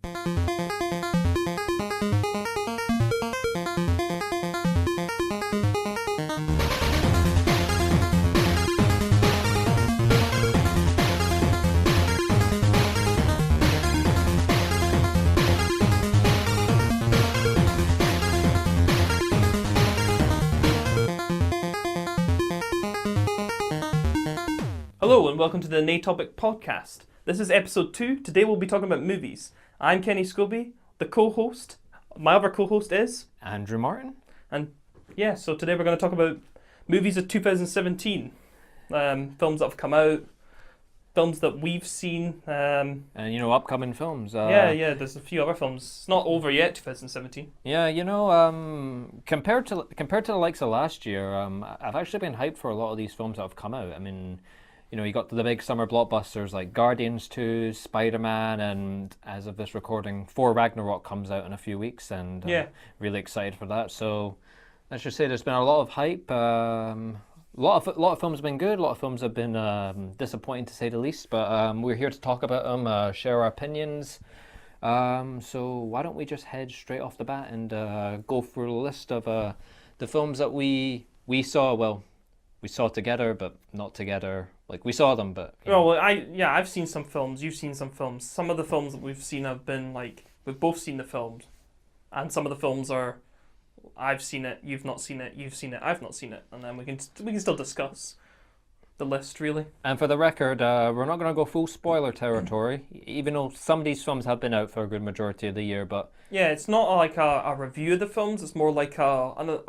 Hello and welcome to the Naetopic podcast. This is episode 2. Today we'll be talking about movies. I'm Kenny Scobie, the co-host. My other co-host is Andrew Martin. And yeah, so today we're going to talk about movies of 2017. Films that have come out, films that we've seen. And upcoming films. There's a few other films. It's not over yet, 2017. Yeah, compared to the likes of last year, I've actually been hyped for a lot of these films that have come out. I mean, you got the big summer blockbusters like Guardians 2, Spider-Man, and as of this recording, Thor Ragnarok comes out in a few weeks, and really excited for that. So let's just say there's been a lot of hype. A lot of films have been good. A lot of films have been disappointing to say the least. But we're here to talk about them, share our opinions. So why don't we just head straight off the bat and go through a list of the films that we saw. Well, we saw together, but not together. Like, we saw them, but... I've seen some films, you've seen some films. Some of the films that we've seen have been, like, we've both seen the films. And some of the films are, I've seen it, you've not seen it, you've seen it, I've not seen it. And then we can still discuss the list, really. And for the record, we're not going to go full spoiler territory, even though some of these films have been out for a good majority of the year, but... Yeah, it's not like a review of the films, it's more like an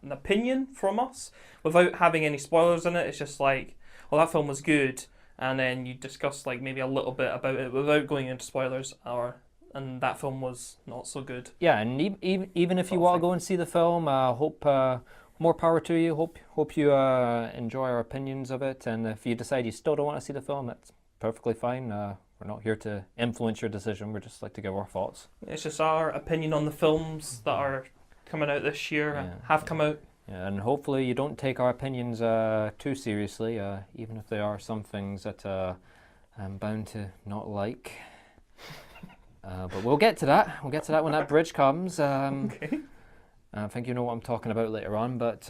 opinion from us, without having any spoilers in it. It's just like, well, that film was good, and then you discuss like maybe a little bit about it without going into spoilers, and that film was not so good. Yeah, and even if you want to go and see the film, hope more power to you. Hope you enjoy our opinions of it, and if you decide you still don't want to see the film, that's perfectly fine. We're not here to influence your decision. We're just like to give our thoughts. It's just our opinion on the films that are coming out this year, have come out. Yeah, and hopefully you don't take our opinions too seriously, even if there are some things that I'm bound to not like. But we'll get to that. We'll get to that when that bridge comes. Okay. I think you know what I'm talking about later on, but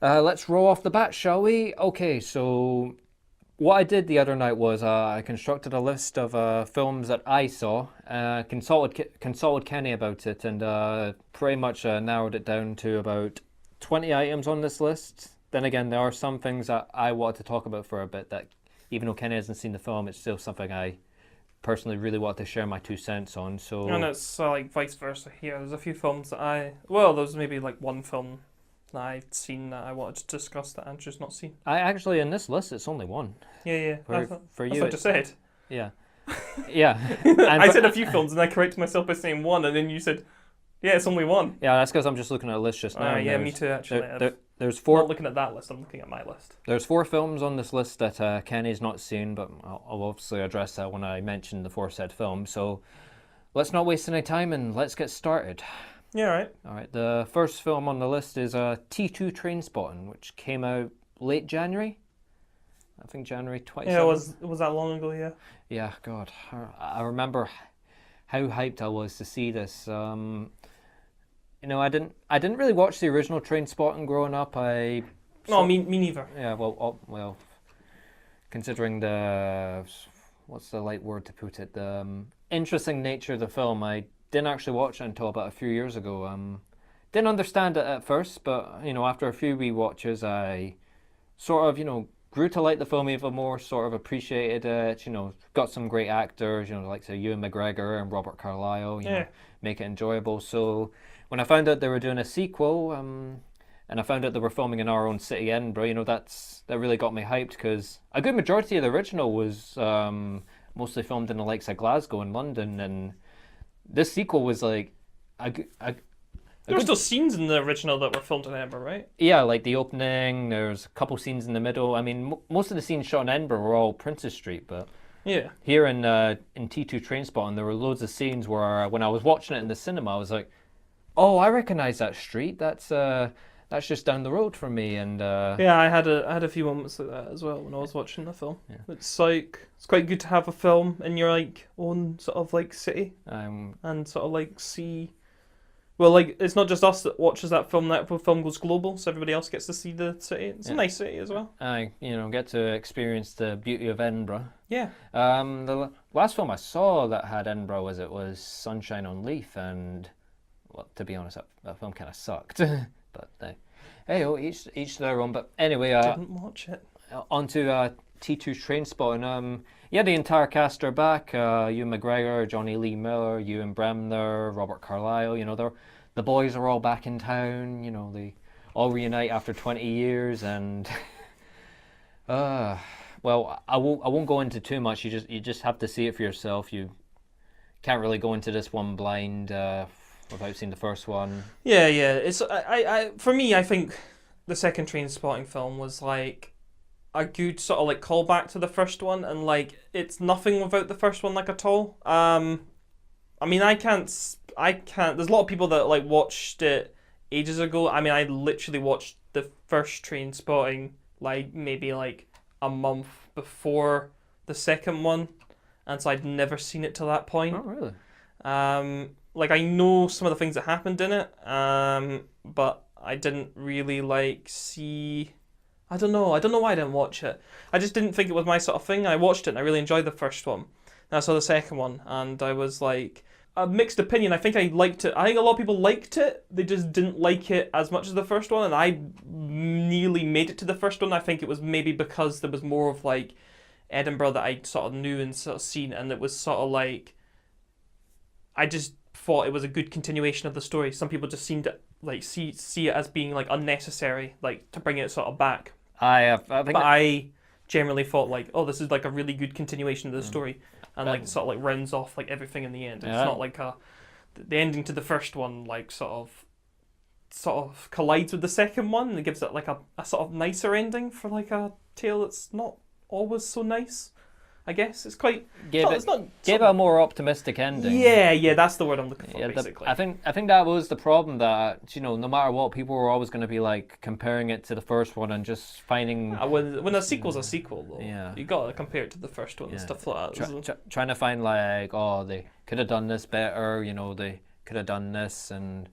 let's roll off the bat, shall we? Okay, so what I did the other night was I constructed a list of films that I saw, consulted Kenny about it, and pretty much narrowed it down to about 20 items on this list. Then again, there are some things that I wanted to talk about for a bit that, even though Kenny hasn't seen the film, it's still something I personally really want to share my 2 cents on. So, and it's like vice versa here. There's a few films that there's maybe like one film that I've seen that I wanted to discuss that Andrew's not seen. I actually, in this list, it's only one. Yeah. For you, that's what I just said. Yeah. Yeah. I said a few films and I corrected myself by saying one, and then you said, yeah, it's only one. Yeah, that's because I'm just looking at a list just now. Yeah, me too, actually. There's four. I'm not looking at that list, I'm looking at my list. There's 4 films on this list that Kenny's not seen, but I'll obviously address that when I mention the 4 said films. So let's not waste any time and let's get started. Yeah, right. All right, the first film on the list is T2 Trainspotting, which came out late January. I think January 27th. Yeah, it was that long ago, yeah. Yeah, God. I remember how hyped I was to see this. I didn't really watch the original Trainspotting growing up. Me neither. Yeah, well, considering what's the right word to put it? The interesting nature of the film, I didn't actually watch it until about a few years ago. Didn't understand it at first, but after a few rewatches, I sort of grew to like the film even more. Sort of appreciated it. Got some great actors. Like say Ewan McGregor and Robert Carlyle. Make it enjoyable. So when I found out they were doing a sequel, and I found out they were filming in our own city, Edinburgh, that really got me hyped, because a good majority of the original was mostly filmed in the likes of Glasgow and London, and this sequel was like there were still scenes in the original that were filmed in Edinburgh, right? Yeah, like the opening, there's a couple scenes in the middle. I mean, most of the scenes shot in Edinburgh were all Princess Street, but yeah, here in T2 Trainspotting, there were loads of scenes where when I was watching it in the cinema, I was like, oh, I recognize that street. That's that's just down the road from me, and Yeah, I had a few moments like that as well when I was watching the film. Yeah. It's like it's quite good to have a film in your like own sort of like city and sort of like see. Well, like it's not just us that watches that film. That film goes global, so everybody else gets to see the city. It's a nice city as well. I get to experience the beauty of Edinburgh. Yeah. The last film I saw that had Edinburgh was Sunshine on Leith, and well, to be honest, that film kind of sucked. But hey, each their own. But anyway, Didn't watch it. Onto T2 Trainspotting. Yeah, the entire cast are back. Ewan McGregor, Johnny Lee Miller, Ewan Bremner, Robert Carlyle. The boys are all back in town. They all reunite after 20 years, and well, I won't go into too much. You just have to see it for yourself. You can't really go into this one blind without seeing the first one. Yeah. It's for me, I think the second Trainspotting film was like a good sort of like callback to the first one, and like it's nothing without the first one like at all. I mean, I can't. There's a lot of people that like watched it ages ago. I mean, I literally watched the first Trainspotting like maybe like a month before the second one, and so I'd never seen it till that point. Oh, really? Like I know some of the things that happened in it, but I didn't really like see. I don't know why I didn't watch it. I just didn't think it was my sort of thing. I watched it and I really enjoyed the first one. And I saw the second one and I was like, a mixed opinion. I think I liked it. I think a lot of people liked it. They just didn't like it as much as the first one. And I nearly made it to the first one. I think it was maybe because there was more of like Edinburgh that I sort of knew and sort of seen. And it was sort of like, I just thought it was a good continuation of the story. Some people just seemed to like see it as being like unnecessary, like to bring it sort of back. I generally thought like, oh, this is like a really good continuation of the story, and like sort of like rounds off like everything in the end. It's not like the ending to the first one like sort of collides with the second one, and it gives it like a sort of nicer ending for like a tale that's not always so nice. I guess it's quite. Gave it a more optimistic ending. Yeah, that's the word I'm looking for. Basically, I think that was the problem, that no matter what, people were always going to be like comparing it to the first one and just finding. When a sequel's a sequel, though, yeah, you got to compare it to the first one and stuff like that. Trying to find like, oh, they could have done this better. They could have done this, and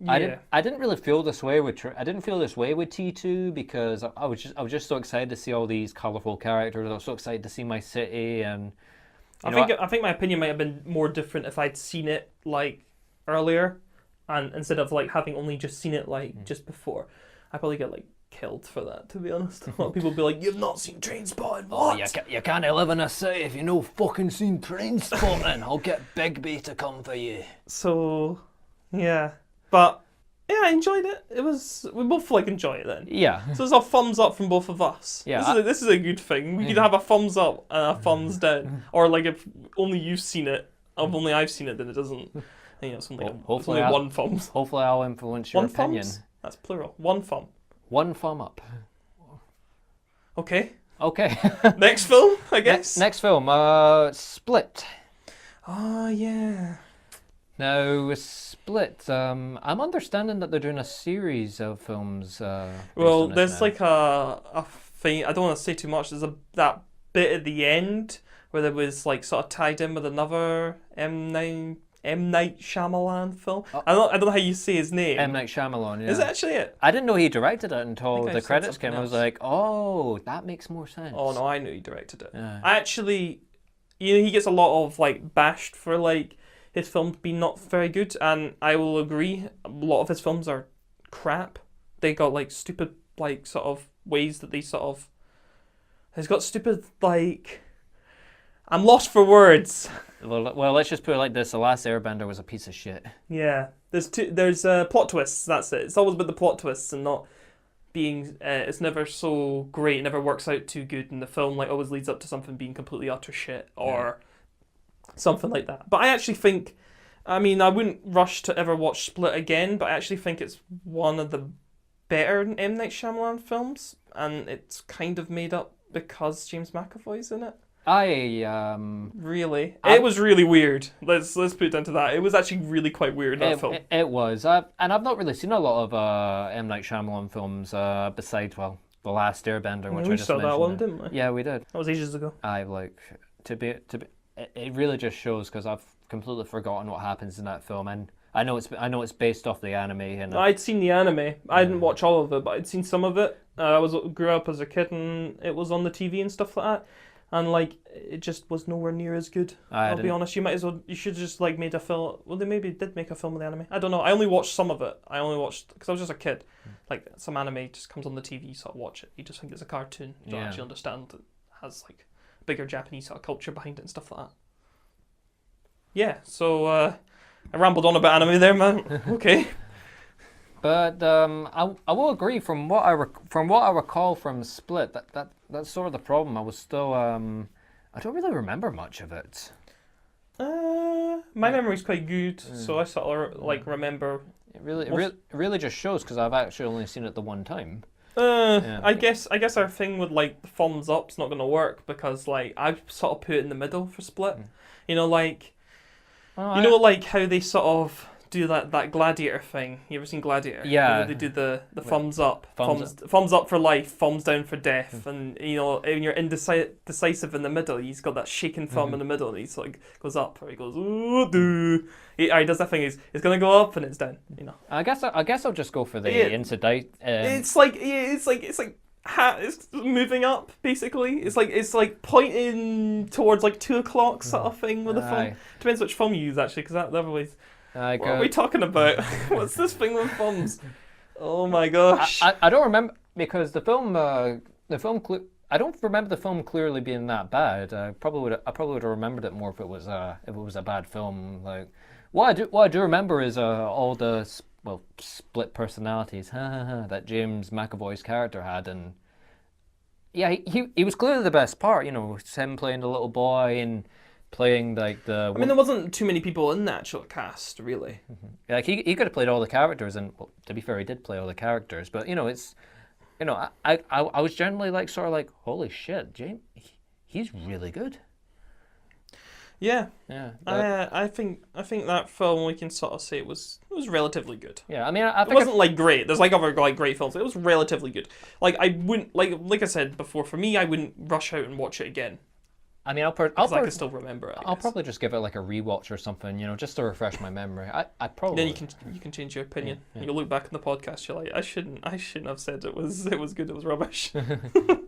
I didn't really feel this way with T2, because I was just so excited to see all these colourful characters. I was so excited to see my city, and I think my opinion might have been more different if I'd seen it like earlier, and instead of like having only just seen it like just before. I probably get like killed for that, to be honest. A lot of people be like, "You've not seen Trainspotting, what? Oh, you can't live in a city if you've no fucking seen Trainspotting. I'll get Big B to come for you." So, yeah. But yeah, I enjoyed it. We both like enjoy it then. Yeah. So it's a thumbs up from both of us. Yeah. This is a good thing. We could have a thumbs up and a thumbs down, or like if only you've seen it, if only I've seen it, then it doesn't. It's only one thumbs. Hopefully, I'll influence your opinion. Thumbs? That's plural. One thumb. One thumb up. Okay. Next film, I guess. Next film, Split. Oh yeah. Now, Split, I'm understanding that they're doing a series of films. Well, there's like a thing, I don't want to say too much, there's that bit at the end where there was like sort of tied in with another M. Night Shyamalan film. Oh. I don't know how you say his name. M. Night Shyamalan, yeah. Is that actually it? I didn't know he directed it until the credits came. I was like, oh, that makes more sense. Oh no, I knew he directed it. Yeah. I actually, he gets a lot of like bashed for like his films being not very good, and I will agree, a lot of his films are crap. They got like stupid like sort of ways that they sort of, he's got stupid like, I'm lost for words. Well, let's just put it like this: The Last Airbender was a piece of shit. Yeah, there's plot twists. That's it. It's always about the plot twists and not being. It's never so great. It never works out too good, and the film like always leads up to something being completely utter shit or something like that. But I actually think, I mean, I wouldn't rush to ever watch Split again, but I actually think it's one of the better M. Night Shyamalan films, and it's kind of made up because James McAvoy's in it. Really, it was really weird. Let's put it down to that. It was actually really quite weird. That film. It was. And I've not really seen a lot of M. Night Shyamalan films besides The Last Airbender, which I just mentioned. We saw that one, didn't we? Yeah, we did. That was ages ago. It really just shows because I've completely forgotten what happens in that film, and I know it's based off the anime. And I'd seen the anime. I didn't watch all of it, but I'd seen some of it. I grew up as a kid, and it was on the TV and stuff like that. And like, it just was nowhere near as good. I'll be honest. You should just like made a film. Well, they maybe did make a film of the anime. I don't know. I only watched some of it. Because I was just a kid. Like, some anime just comes on the TV, you sort of watch it. You just think it's a cartoon. You don't actually understand it has like bigger Japanese sort of culture behind it and stuff like that. Yeah. So I rambled on about anime there, man. Okay. But I will agree from what I recall from Split that's sort of the problem. I was still I don't really remember much of it. My memory's quite good, so I sort of like remember. It really just shows because I've actually only seen it the one time. I guess our thing with like the thumbs up's not gonna work because like I've sort of put it in the middle for Split. You know, like like how they sort of do that gladiator thing. You ever seen Gladiator? Yeah. They do the thumbs up, thumbs up for life, thumbs down for death, and you know when you're indecisive in the middle, he's got that shaking thumb in the middle, and he sort of goes up or he goes ooh doo. He does that thing. It's gonna go up and it's down. You know. I guess I'll just go for the incident. It's moving up basically. It's like pointing towards like 2 o'clock sort of thing with the thumb. Depends which thumb you use actually, because that always. What are we talking about? What's this thing with thumbs? Oh my gosh! I don't remember because the film I don't remember the film clearly being that bad. I probably would have remembered it more if it was a bad film. Like what I do remember is all the split personalities that James McAvoy's character had, and yeah, he was clearly the best part. You know, him playing the little boy and playing like the. I mean, there wasn't too many people in the actual cast, really. Yeah, like he could have played all the characters, and well, to be fair, he did play all the characters. But you know, I was generally like sort of like, holy shit, James, he's really good. Yeah. I think that film we can sort of say it was relatively good. Yeah, I mean, I think it wasn't like great. There's like other like great films. It was relatively good. Like I wouldn't like I said before. For me, I wouldn't rush out and watch it again. I mean, I can still remember it. I'll probably just give it like a rewatch or something, you know, just to refresh my memory. I probably then you can change your opinion. Yeah. You look back on the podcast, you're like, I shouldn't have said it was good. It was rubbish.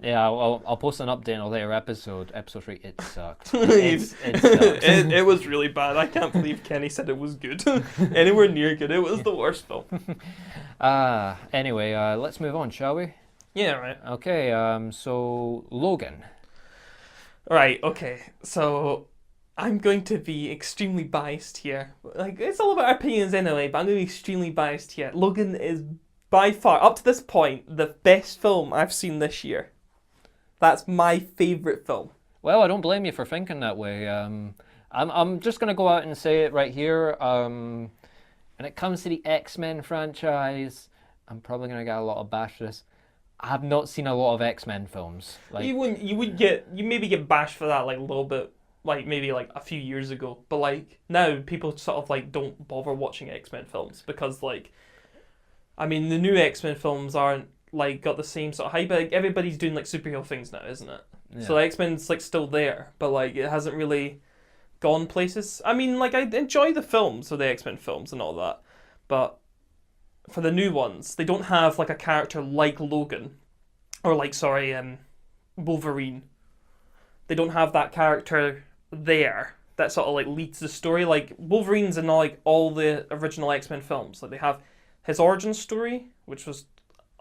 Yeah, I'll post an update on a later episode. Episode 3, it sucked. It sucked. It was really bad. I can't believe Kenny said it was good. Anywhere near good. It was the worst film. Anyway, let's move on, shall we? Yeah, right. Okay. So Logan. Right, okay, so I'm going to be extremely biased here. Like, it's all about our opinions anyway, but I'm going to be extremely biased here. Logan is by far, up to this point, the best film I've seen this year. That's my favourite film. Well, I don't blame you for thinking that way. I'm just going to go out and say it right here. When it comes to the X-Men franchise, I'm probably going to get a lot of bash for this. I have not seen a lot of X-Men films. Like, you maybe get bashed for that like a little bit, like maybe like a few years ago. But like now people sort of like don't bother watching X-Men films because like, I mean the new X-Men films aren't like got the same sort of hype. Like, everybody's doing like superhero things now, isn't it? Yeah. So X-Men's like still there, but like it hasn't really gone places. I mean like I enjoy the films, so the X-Men films and all that, but for the new ones, they don't have like a character like Logan, or like Wolverine. They don't have that character there that sort of like leads the story. Like Wolverine's in all the original X-Men films. Like they have his origin story, which was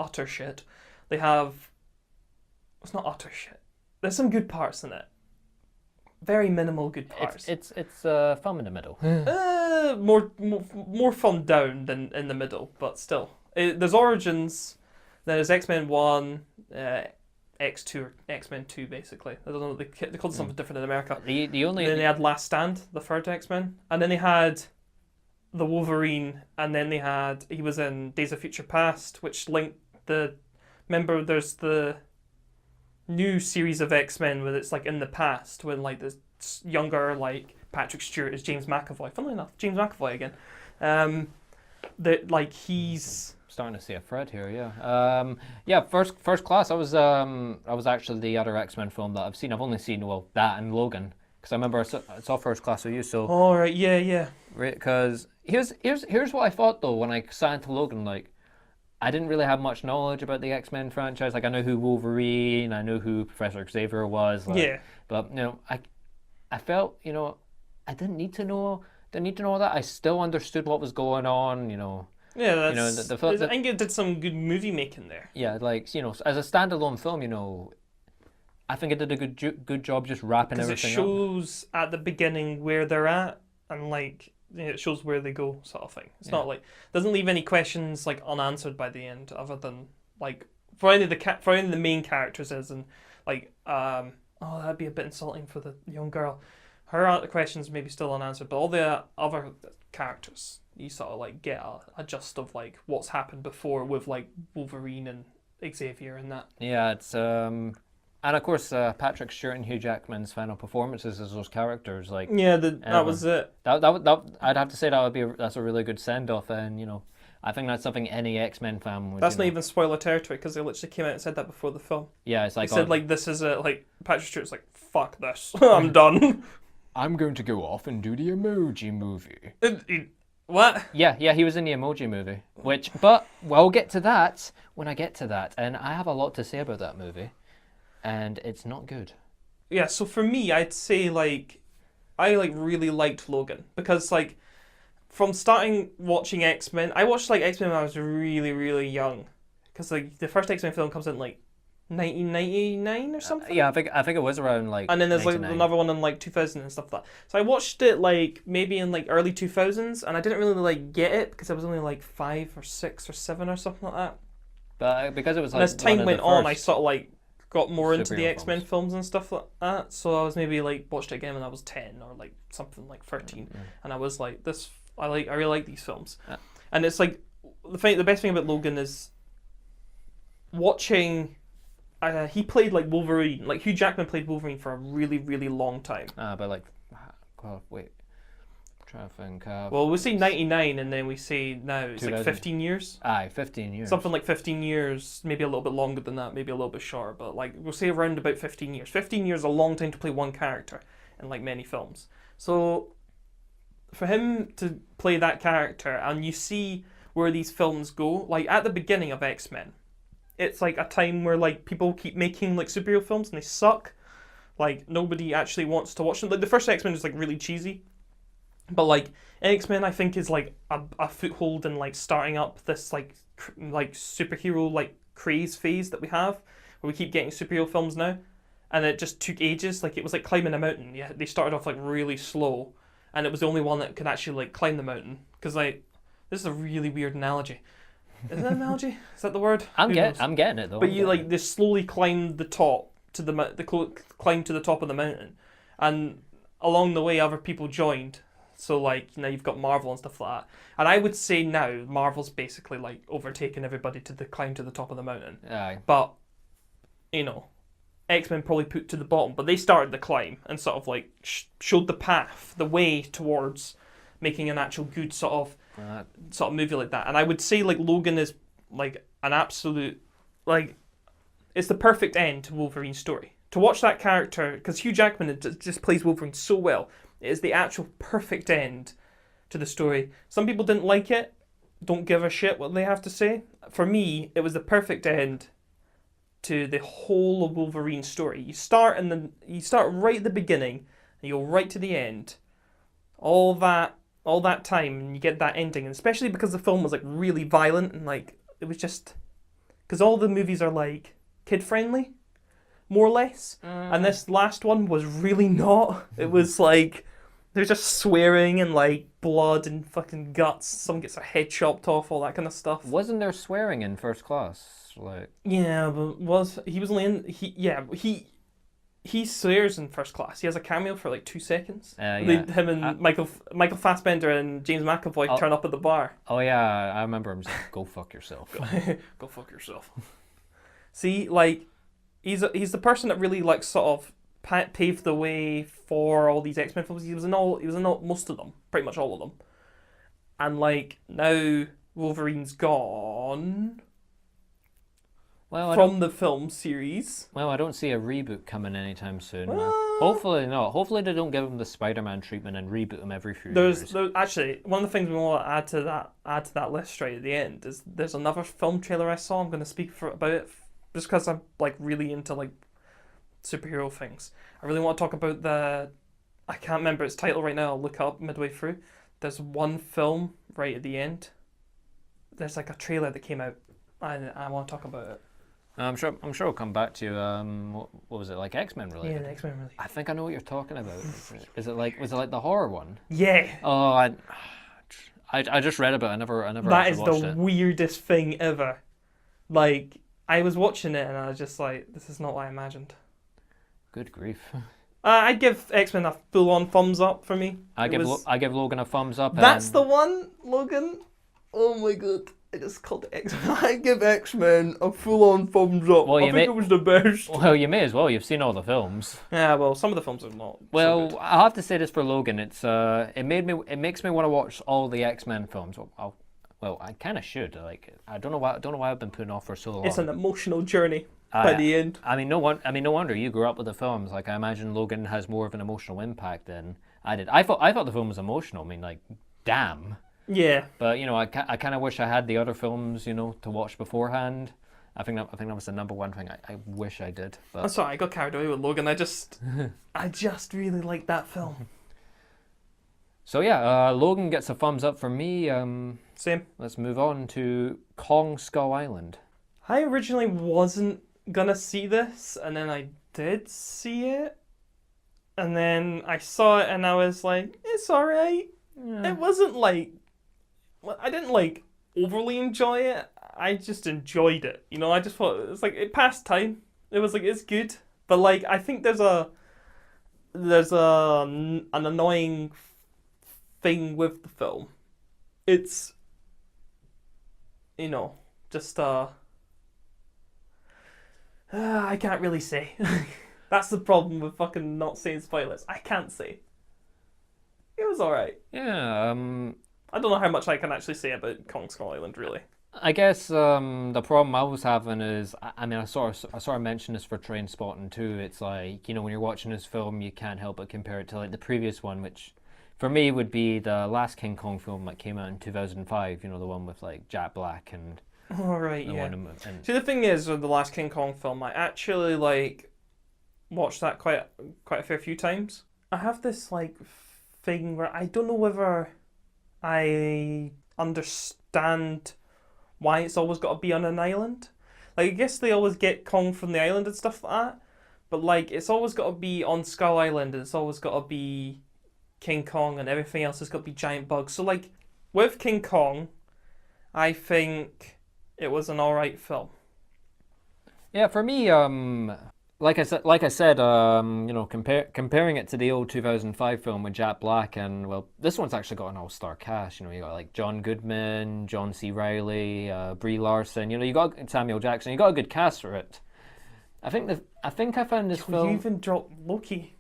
utter shit. They have it's not utter shit. There's some good parts in it. Very minimal good parts. It's fun in the middle. More fun down than in the middle, but still. There's Origins, then there's X-Men 1, X2, or X-Men 2, basically. I don't know, they called it something different in America. The only... And then they had Last Stand, the third X-Men, and then they had the Wolverine, and then he was in Days of Future Past, which linked remember there's the new series of X-Men where it's like in the past when like the younger like Patrick Stewart is James McAvoy. Funnily enough, James McAvoy again. That like he's starting to see a thread here. Yeah. First Class. I was actually the other X-Men film that I've seen. I've only seen that and Logan because I remember I saw First Class with you. So all right, yeah. Right, because here's what I thought though when I sat into Logan. Like, I didn't really have much knowledge about the X-Men franchise. Like, I know who Wolverine, I know who Professor Xavier was. Like, yeah. But I felt I didn't need to know all that. I still understood what was going on. Yeah, that's, the I think it did some good movie making there. Yeah, like as a standalone film, I think it did a good job just wrapping everything up. Because it shows at the beginning where they're at, and like it shows where they go, sort of thing. It's not like doesn't leave any questions like unanswered by the end, other than like for any of the main characters is, and like that'd be a bit insulting for the young girl. Her questions maybe still unanswered, but all the other characters, you sort of like get a gist of like what's happened before with like Wolverine and Xavier and that. Yeah, it's and of course Patrick Stewart and Hugh Jackman's final performances as those characters, like that was it. That I'd have to say that's a really good send off, and I think that's something any X-Men fan would. That's not even spoiler territory because they literally came out and said that before the film. Yeah, it's like they said like this is it. Like Patrick Stewart's like fuck this, I'm done. I'm going to go off and do the Emoji Movie. What? Yeah, he was in the Emoji Movie. But we'll get to that when I get to that, and I have a lot to say about that movie, and it's not good. Yeah, so for me, I'd say like I like really liked Logan because like from starting watching X-Men, I watched like X-Men when I was really really young, because like the first X-Men film comes in like 1999 or something. Yeah, I think it was around like. And then there's like another one in like 2000 and stuff like that. So I watched it like maybe in like early 2000s, and I didn't really like get it because I was only like 5 or 6 or 7 or something like that. But because it was like. And as time went on, I sort of like got more into the X-Men films and stuff like that. So I was maybe like watched it again when I was 10 or like something like 13, and I was like, I really like these films. Yeah. And it's like the best thing about Logan is watching. He played like Wolverine. Like Hugh Jackman played Wolverine for a really, really long time. But like, God, wait, I'm trying to think. Well, we say 99, and then we say now it's like 15 years. 15 years. Something like 15 years, maybe a little bit longer than that, maybe a little bit shorter, but like we'll say around about 15 years. 15 years is a long time to play one character in like many films. So for him to play that character, and you see where these films go, like at the beginning of X-Men. It's like a time where like people keep making like superhero films and they suck. Like nobody actually wants to watch them. Like the first X-Men is like really cheesy, but like X-Men I think is like a foothold in like starting up this like superhero like craze phase that we have, where we keep getting superhero films now, and it just took ages. Like it was like climbing a mountain. Yeah, they started off like really slow, and it was the only one that could actually like climb the mountain. Because like this is a really weird analogy. Is that an analogy? Is that the word? I'm getting it though. But you like they slowly climbed the top to climb to the top of the mountain, and along the way other people joined. So like now you've got Marvel and stuff like that. And I would say now Marvel's basically like overtaking everybody to the climb to the top of the mountain. Aye. But X-Men probably put to the bottom, but they started the climb and sort of like showed the path, the way towards making an actual good sort of movie like that. And I would say like Logan is like an absolute like it's the perfect end to Wolverine's story. To watch that character, because Hugh Jackman just plays Wolverine so well, it is the actual perfect end to the story. Some people didn't like it, don't give a shit what they have to say. For me, it was the perfect end to the whole of Wolverine's story. You start right at the beginning and you go right to the end. All that time, and you get that ending, and especially because the film was like really violent, and like it was just because all the movies are like kid friendly, more or less, and this last one was really not. It was like there's just swearing and like blood and fucking guts. Someone gets their head chopped off, all that kind of stuff. Wasn't there swearing in First Class? Like yeah, but he was only in he swears in First Class. He has a cameo for like 2 seconds. Him and Michael Fassbender and James McAvoy turn up at the bar. Oh yeah, I remember him saying, "Go fuck yourself." Go fuck yourself. See, like he's the person that really like sort of paved the way for all these X-Men films. He was in most of them, pretty much all of them. And like now Wolverine's gone from the film series. Well, I don't see a reboot coming anytime soon. Well, hopefully not. Hopefully they don't give him the Spider-Man treatment and reboot him every few years. There's actually one of the things we want to add to that list right at the end is there's another film trailer I saw. I'm going to speak about it just because I'm like really into like superhero things. I really want to talk about I can't remember its title right now. I'll look it up midway through. There's one film right at the end. There's like a trailer that came out. I want to talk about it. I'm sure we'll come back to you. What was it, like X-Men related? Yeah, the X-Men related. I think I know what you're talking about. Was it like the horror one? Yeah. Oh, I just read about it. I never That is the it. weirdest thing ever. Like I was watching it and I was just like, this is not what I imagined. Good grief. I'd give X-Men a full-on thumbs up for me. I give Logan a thumbs up. That's the one, Logan. Oh my god, I just called it X-Men. I give X-Men a full-on thumbs up. Well, I think it was the best. Well, you may as well. You've seen all the films. Yeah, well, some of the films are not. Well, so good. I have to say this for Logan. It makes me want to watch all the X-Men films. Well, I kind of should. Like, I don't know why I've been putting off for so long. It's an emotional journey. By the end. I mean, no wonder you grew up with the films. Like, I imagine Logan has more of an emotional impact than I did. I thought the film was emotional. I mean, like, damn. Yeah. But I kind of wish I had the other films, to watch beforehand. I think that was the number one thing I wish I did. But I'm sorry, I got carried away with Logan. I just really like that film. So yeah, Logan gets a thumbs up from me. Same. Let's move on to Kong Skull Island. I originally wasn't gonna see this, and then I did see it, and then I saw it, and I was like, it's alright. Yeah. It wasn't like, I didn't like overly enjoy it. I just enjoyed it. I just thought it was like it passed time. It was like it's good, but like I think there's an annoying thing with the film. It's just I can't really say. That's the problem with fucking not saying spoilers. I can't say. It was alright. Yeah, I don't know how much I can actually say about Kong Skull Island, really. I guess the problem I was having is, I sort of mentioned this for Trainspotting too. It's like, when you're watching this film, you can't help but compare it to like the previous one, which for me would be the last King Kong film that came out in 2005. The one with like Jack Black and. Oh, right, yeah. See, the thing is, with the last King Kong film, I actually, like, watched that quite a fair few times. I have this, like, thing where I don't know whether I understand why it's always got to be on an island. Like, I guess they always get Kong from the island and stuff like that, but, like, it's always got to be on Skull Island, and it's always got to be King Kong, and everything else has got to be giant bugs. So, like, with King Kong, I think it was an alright film. Yeah, for me, like I said, comparing it to the old 2005 film with Jack Black, and well, this one's actually got an all-star cast. You got like John Goodman, John C. Reilly, Brie Larson. You got Samuel Jackson. You got a good cast for it. I think I found this film. You even dropped Loki.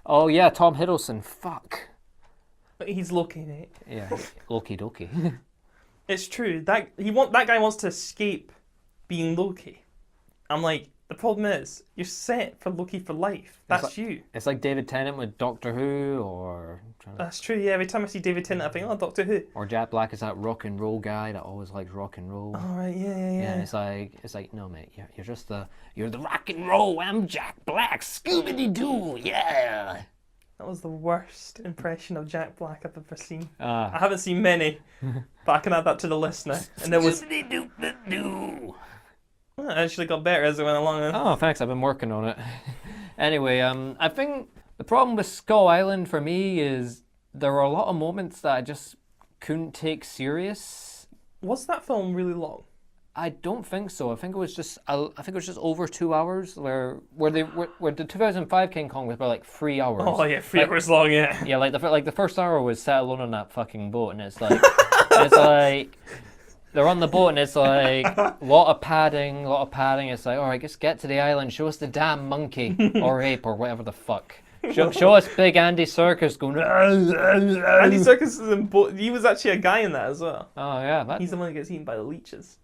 Oh yeah, Tom Hiddleston. Fuck. He's Loki, mate. Yeah, Loki dokie. It's true. That guy wants to escape being Loki. I'm like, the problem is, you're set for Loki for life. That's you. It's like David Tennant with Doctor Who, or... That's true, yeah. Every time I see David Tennant, I think, oh, Doctor Who. Or Jack Black is that rock and roll guy that always likes rock and roll. Oh, right, yeah. Yeah, it's like, no, mate, you're the rock and roll. I'm Jack Black. Scooby-Doo, yeah. That was the worst impression of Jack Black I've ever seen. I haven't seen many, but I can add that to the list now. And there was... Scooby-Doo. It actually got better as it went along. Oh, thanks. I've been working on it. Anyway, I think the problem with Skull Island for me is there were a lot of moments that I just couldn't take serious. Was that film really long? I don't think so. I think it was just over 2 hours. Where the 2005 King Kong was about like 3 hours. Oh yeah, 3 hours long. Yeah. Yeah, like the first hour was sat alone on that fucking boat, and it's like it's like they're on the boat and it's like a lot of padding. It's like, all right, just get to the island. Show us the damn monkey or ape or whatever the fuck. Show us big Andy Serkis going. Andy Serkis is in both. He was actually a guy in that as well. Oh yeah, he's the one that gets eaten by the leeches.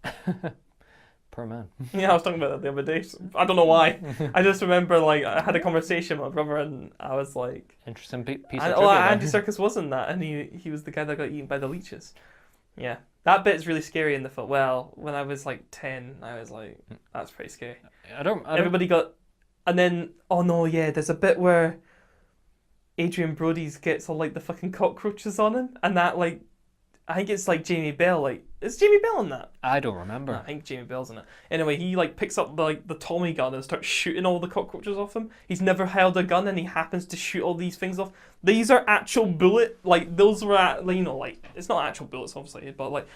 Poor man. Yeah, I was talking about that the other day. I don't know why. I just remember, like, I had a conversation with my brother, and I was like, interesting piece of trivia. Andy Serkis wasn't that, and he was the guy that got eaten by the leeches. Yeah, that bit's really scary in the film. Well, when I was like 10, I was like, that's pretty scary. Everybody got, and then oh no, yeah, there's a bit where Adrian Brody's gets all like the fucking cockroaches on him, and that like, I think it's like Jamie Bell. Like, is Jamie Bell in that? I don't remember. I think Jamie Bell's in it. Anyway, he like picks up the Tommy gun and starts shooting all the cockroaches off him. He's never held a gun and he happens to shoot all these things off. These are actual bullet, like those were like it's not actual bullets obviously, but like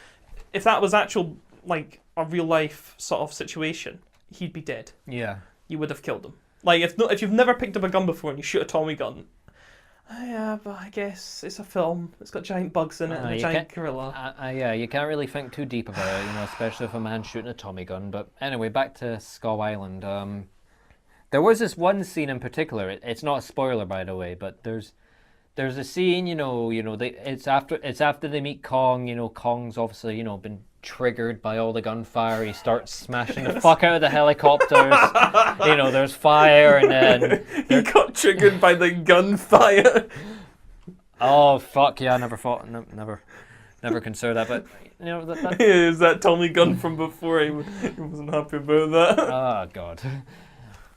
if that was actual like a real life sort of situation, he'd be dead. Yeah. You would have killed him. Like if you've never picked up a gun before and you shoot a Tommy gun. Yeah, but I guess it's a film. It's got giant bugs in it and a giant gorilla. Yeah, you can't really think too deep about it, especially if a man's shooting a Tommy gun. But anyway, back to Skull Island. There was this one scene in particular. It's not a spoiler, by the way, but there's a scene. It's after they meet Kong. Kong's obviously been triggered by all the gunfire. He starts smashing the fuck out of the helicopters. There's fire, and then he got triggered by the gunfire. Oh fuck yeah! I never thought, never considered that. But that is that Tommy gun from before. He wasn't happy about that. Oh god.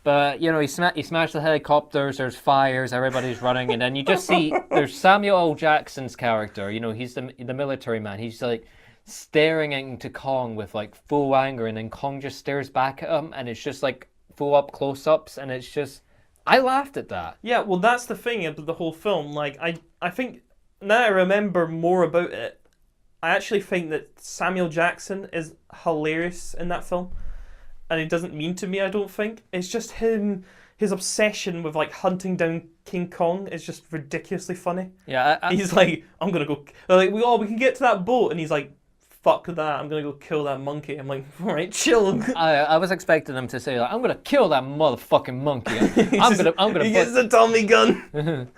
But he smashed the helicopters. There's fires. Everybody's running, and then you just see there's Samuel L. Jackson's character. He's the military man. He's like staring into Kong with like full anger, and then Kong just stares back at him, and it's just like full up close-ups, and it's just I laughed at that. Yeah, well, that's the thing of the whole film. Like I think now I remember more about it. I actually think that Samuel Jackson is hilarious in that film, and it doesn't mean to me. I don't think it's just him. His obsession with like hunting down King Kong is just ridiculously funny. Yeah, he's like, I'm gonna go. They're like, we can get to that boat, and he's like, fuck that, I'm gonna go kill that monkey. I'm like, alright, chill. I was expecting him to say like, I'm gonna kill that motherfucking monkey. I'm gonna. He gets a Tommy gun.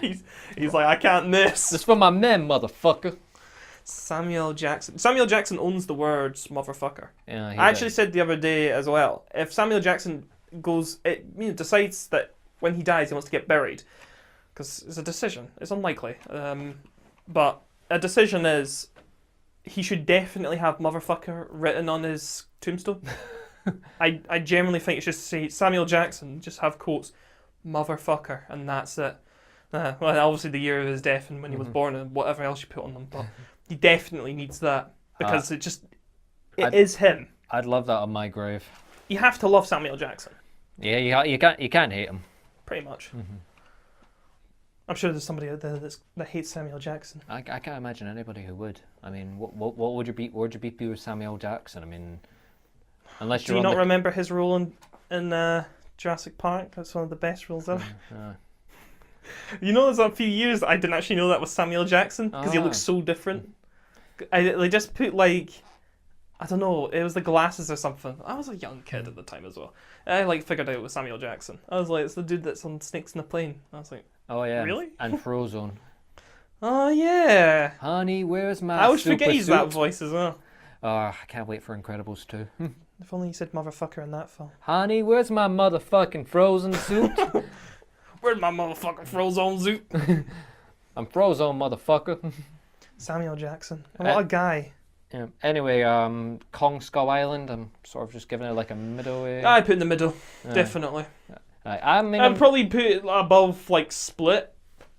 he's like, I can't miss. This for my men, motherfucker. Samuel Jackson owns the words motherfucker. Yeah, I actually said the other day as well. If Samuel Jackson decides that when he dies he wants to get buried, because it's a decision. It's unlikely, but a decision is. He should definitely have motherfucker written on his tombstone. I genuinely think it should say Samuel Jackson, just have quotes, motherfucker, and that's it. Well, obviously the year of his death and when he was born and whatever else you put on them, but he definitely needs that because it is him. I'd love that on my grave. You have to love Samuel Jackson. Yeah, you can't hate him. Pretty much. Mm-hmm. I'm sure there's somebody out there that hates Samuel Jackson. I can't imagine anybody who would. I mean, what would your beef be with Samuel Jackson? I mean, unless do you not remember his role in Jurassic Park? That's one of the best roles ever. There's a few years I didn't actually know that was Samuel Jackson because he looks so different. They just put like, I don't know, it was the glasses or something. I was a young kid at the time as well. I figured out it was Samuel Jackson. I was like, it's the dude that's on Snakes in a Plane. I was like, oh yeah, really? And Frozone. Oh yeah. Honey, where's my I always super forget he's suit? that voice as well. Oh, I can't wait for Incredibles 2. If only he said motherfucker in that film. Honey, where's my motherfucking frozen suit? Where's my motherfucking Frozone suit? I'm Frozone, motherfucker. Samuel Jackson. What a guy. Yeah. Anyway, Kong Skull Island, I'm sort of just giving it like a middle. I put in the middle, definitely. I'd probably put it above like Split,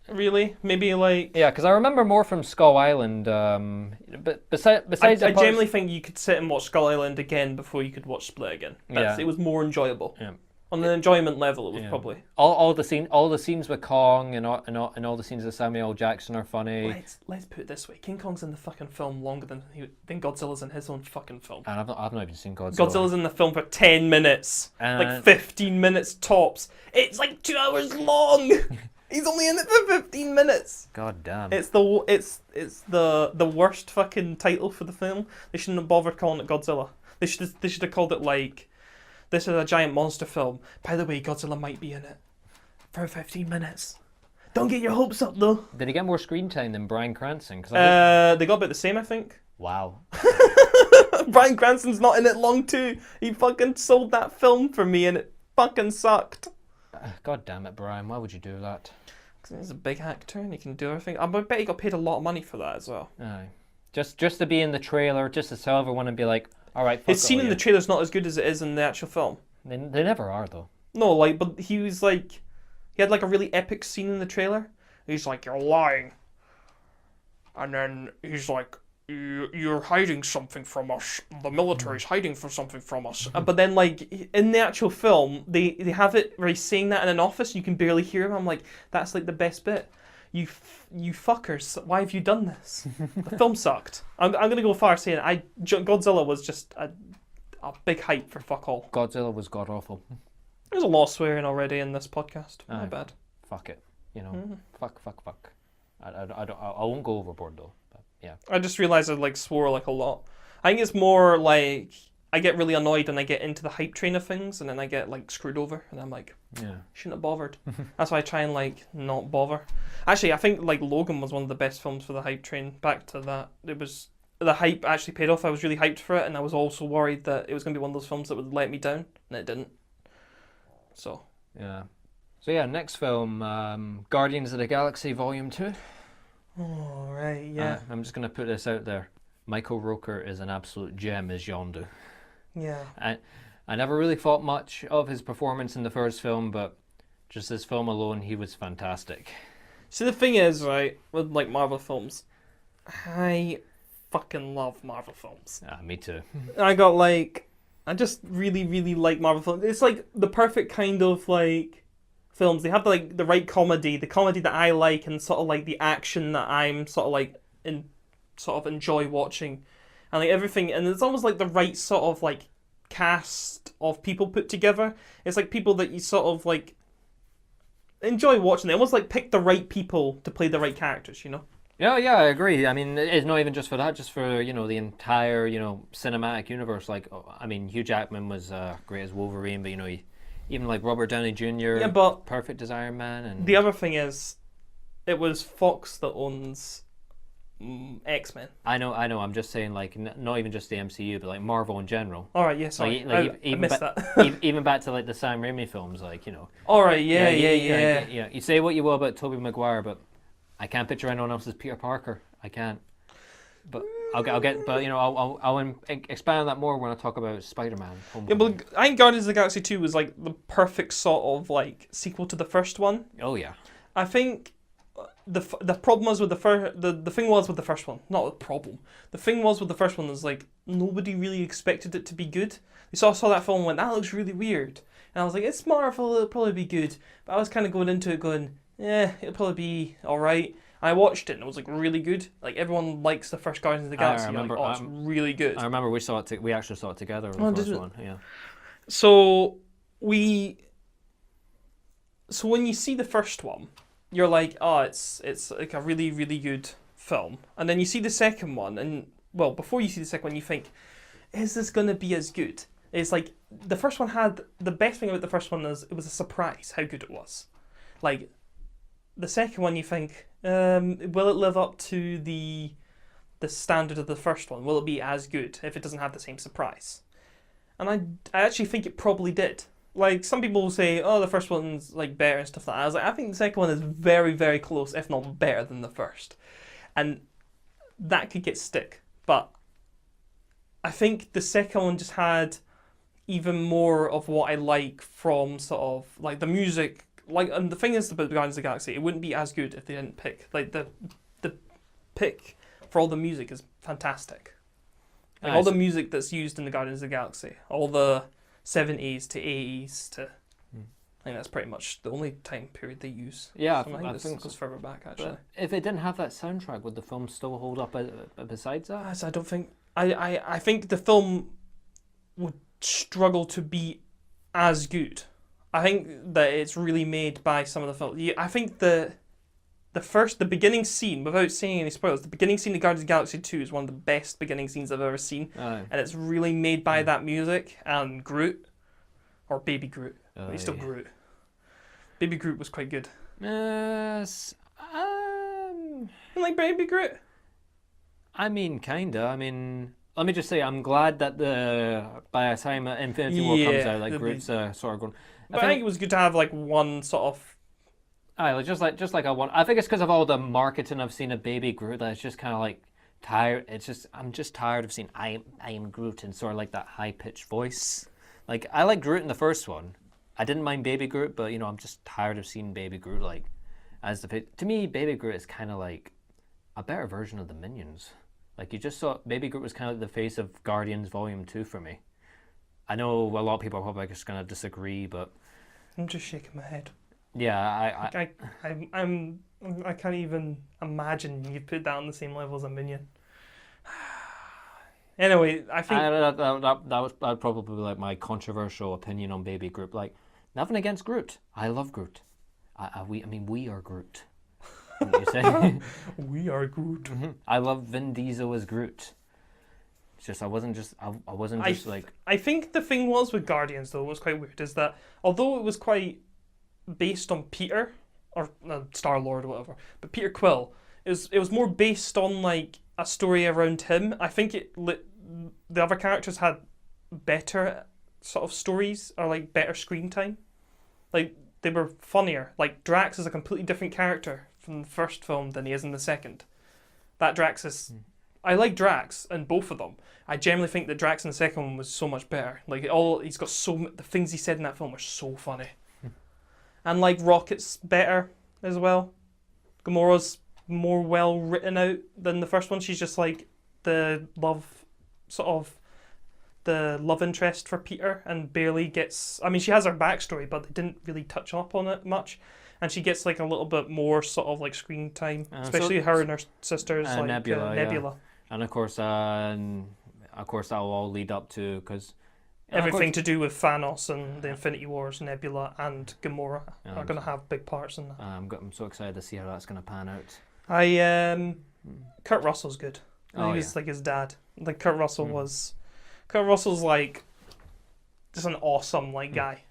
really. Maybe like. Yeah, because I remember more from Skull Island. But besides, I generally think you could sit and watch Skull Island again before you could watch Split again. It was more enjoyable. Yeah. On an enjoyment level, it was probably all the scenes with Kong and all the scenes with Samuel L. Jackson are funny. Let's put it this way: King Kong's in the fucking film longer than Godzilla's in his own fucking film. And I've not even seen Godzilla. Godzilla's in the film for 10 minutes, like 15 minutes tops. It's like 2 hours long. He's only in it for 15 minutes. God damn. It's the worst fucking title for the film. They shouldn't have bothered calling it Godzilla. They should have called it like, this is a giant monster film. By the way, Godzilla might be in it for 15 minutes. Don't get your hopes up though. Did he get more screen time than Bryan Cranston? They got about the same, I think. Wow. Bryan Cranston's not in it long too. He fucking sold that film for me and it fucking sucked. God damn it, Bryan. Why would you do that? Because he's a big actor and he can do everything. I bet he got paid a lot of money for that as well. Aye. Just to be in the trailer, just to tell everyone and be like, all right, fuck His scene all in the you. trailer's not as good as it is in the actual film. They never are, though. No, like, but he was like, he had like a really epic scene in the trailer. He's like, you're lying. And then he's like, you're hiding something from us. The military's hiding something from us. But then, like, in the actual film, they have it where he's saying that in an office. You can barely hear him. I'm like, that's like the best bit. You fuckers, why have you done this? The film sucked. I'm gonna go far saying Godzilla was just a big hype for fuck all. Godzilla was god awful. There's a lot of swearing already in this podcast. My bad. Fuck it. You know, fuck. I won't go overboard though. But yeah. I just realised I like swore like a lot. I think it's more like I get really annoyed and I get into the hype train of things and then I get like screwed over and I'm like, shouldn't have bothered. That's why I try and like not bother. Actually, I think like Logan was one of the best films for the hype train. Back to that, it was the hype actually paid off. I was really hyped for it and I was also worried that it was going to be one of those films that would let me down and it didn't. So yeah, next film, Guardians of the Galaxy Volume 2. Oh, right, yeah. I'm just going to put this out there. Michael Rooker is an absolute gem as Yondu. Yeah. I never really thought much of his performance in the first film, but just this film alone, he was fantastic. See, the thing is, right, with like Marvel films, I fucking love Marvel films. Me too. I just really, really like Marvel films. It's like the perfect kind of like films. They have like the right comedy, the comedy that I like, and sort of like the action that I'm sort of like enjoy watching, and like everything. And it's almost like the right sort of like cast of people put together. It's like people that you sort of like enjoy watching. They almost like pick the right people to play the right characters, you know? Yeah, I agree. I mean, it's not even just for that, just for, you know, the entire, you know, cinematic universe. Like, I mean, Hugh Jackman was great as Wolverine, but, you know, even like Robert Downey Jr., yeah, but perfect as Iron Man. And the other thing is, it was Fox that owns X-Men. I know. I'm just saying, like, not even just the MCU, but like Marvel in general. All right, yeah, sorry, I missed that. Even back to like the Sam Raimi films, like, you know. All right, yeah. You say what you will about Tobey Maguire, but I can't picture anyone else as Peter Parker. I can't. But I'll expand on that more when I talk about Spider-Man. Yeah, but I think Guardians of the Galaxy 2 was like the perfect sort of like sequel to the first one. Oh yeah. I think the problem was with the thing was with the first one, not the problem. The thing was with the first one is like nobody really expected it to be good. They saw that film and went, that looks really weird, and I was like, it's Marvel, it'll probably be good. But I was kind of going into it going, yeah, it'll probably be all right. I watched it and it was like really good. Like everyone likes the first Guardians of the Galaxy. It's really good. I remember we actually saw it together. The first one, yeah. So when you see the first one, you're like, oh, it's like a really, really good film. And then you see the second one, and well, before you see the second one, you think, is this gonna be as good? It's like the first one had the best thing about the first one is it was a surprise how good it was. Like the second one, you think, will it live up to the standard of the first one? Will it be as good if it doesn't have the same surprise? And I actually think it probably did. Like, some people will say, oh, the first one's like better and stuff like that. I was like, I think the second one is very, very close, if not better than the first. And that could get stick. But I think the second one just had even more of what I like from sort of like the music. Like, and the thing is about Guardians of the Galaxy, it wouldn't be as good if they didn't pick. Like, the pick for all the music is fantastic. Like, all the music that's used in the Guardians of the Galaxy, all the 70s to 80s to... I think that's pretty much the only time period they use. Yeah, so I think this goes further back, actually. But if it didn't have that soundtrack, would the film still hold up besides that? I don't think... I think the film would struggle to be as good. I think that it's really made by some of the films. I think the beginning scene, without saying any spoilers, the beginning scene of Guardians of the Galaxy 2 is one of the best beginning scenes I've ever seen. And it's really made by that music and Groot. Or Baby Groot. But he's still Groot. Baby Groot was quite good. Yes. You like Baby Groot? I mean, kinda. I mean, let me just say, I'm glad that by the time Infinity War comes out, like Groot's sort of going. But I think it was good to have like one sort of. Just like I want. I think it's because of all the marketing I've seen of Baby Groot that it's just kind of like tired. I'm just tired of seeing I am Groot in sort of like that high pitched voice. Like I like Groot in the first one. I didn't mind Baby Groot, but I'm just tired of seeing Baby Groot like as to me, Baby Groot is kind of like a better version of the Minions. Like you just saw Baby Groot was kind of the face of Guardians Volume 2 for me. I know a lot of people are probably just gonna disagree, but I'm just shaking my head. Yeah, I can't even imagine you put that on the same level as a Minion. Anyway, I think that'd probably be like my controversial opinion on Baby Groot. Like, nothing against Groot. I love Groot. We are Groot. What you say? We are Groot. Mm-hmm. I love Vin Diesel as Groot. It's just I wasn't just like. I think the thing was with Guardians though was quite weird is that although it was quite based on Peter or Star-Lord or whatever, but Peter Quill, it was more based on like a story around him. I think the other characters had better sort of stories or like better screen time. Like they were funnier. Like Drax is a completely different character from the first film than he is in the second. That Drax is. I like Drax in both of them. I generally think that Drax in the second one was so much better. Like he's got the things he said in that film are so funny. And like Rocket's better as well. Gamora's more well written out than the first one. She's just like the love interest for Peter and barely gets. I mean, she has her backstory, but they didn't really touch up on it much. And she gets like a little bit more sort of like screen time, especially her and her sisters, like Nebula. Yeah. And of course that will all lead up to because. Everything to do with Thanos and the Infinity Wars, Nebula and Gamora are going to have big parts in that. I'm so excited to see how that's going to pan out. Kurt Russell's good. He was like his dad. Like Kurt Russell's like just an awesome like guy.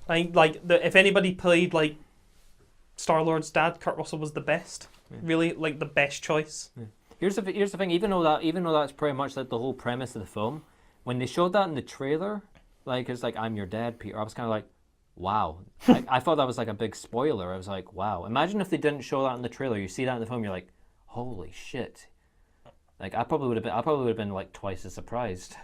If anybody played like Star-Lord's dad, Kurt Russell was the best. Yeah. Really, like the best choice. Yeah. Here's the thing. Even though that's pretty much like the whole premise of the film. When they showed that in the trailer, like it's like I'm your dad, Peter. I was kind of like, wow. I thought that was like a big spoiler. I was like, wow. Imagine if they didn't show that in the trailer. You see that in the film, you're like, holy shit. Like I probably would have been like twice as surprised.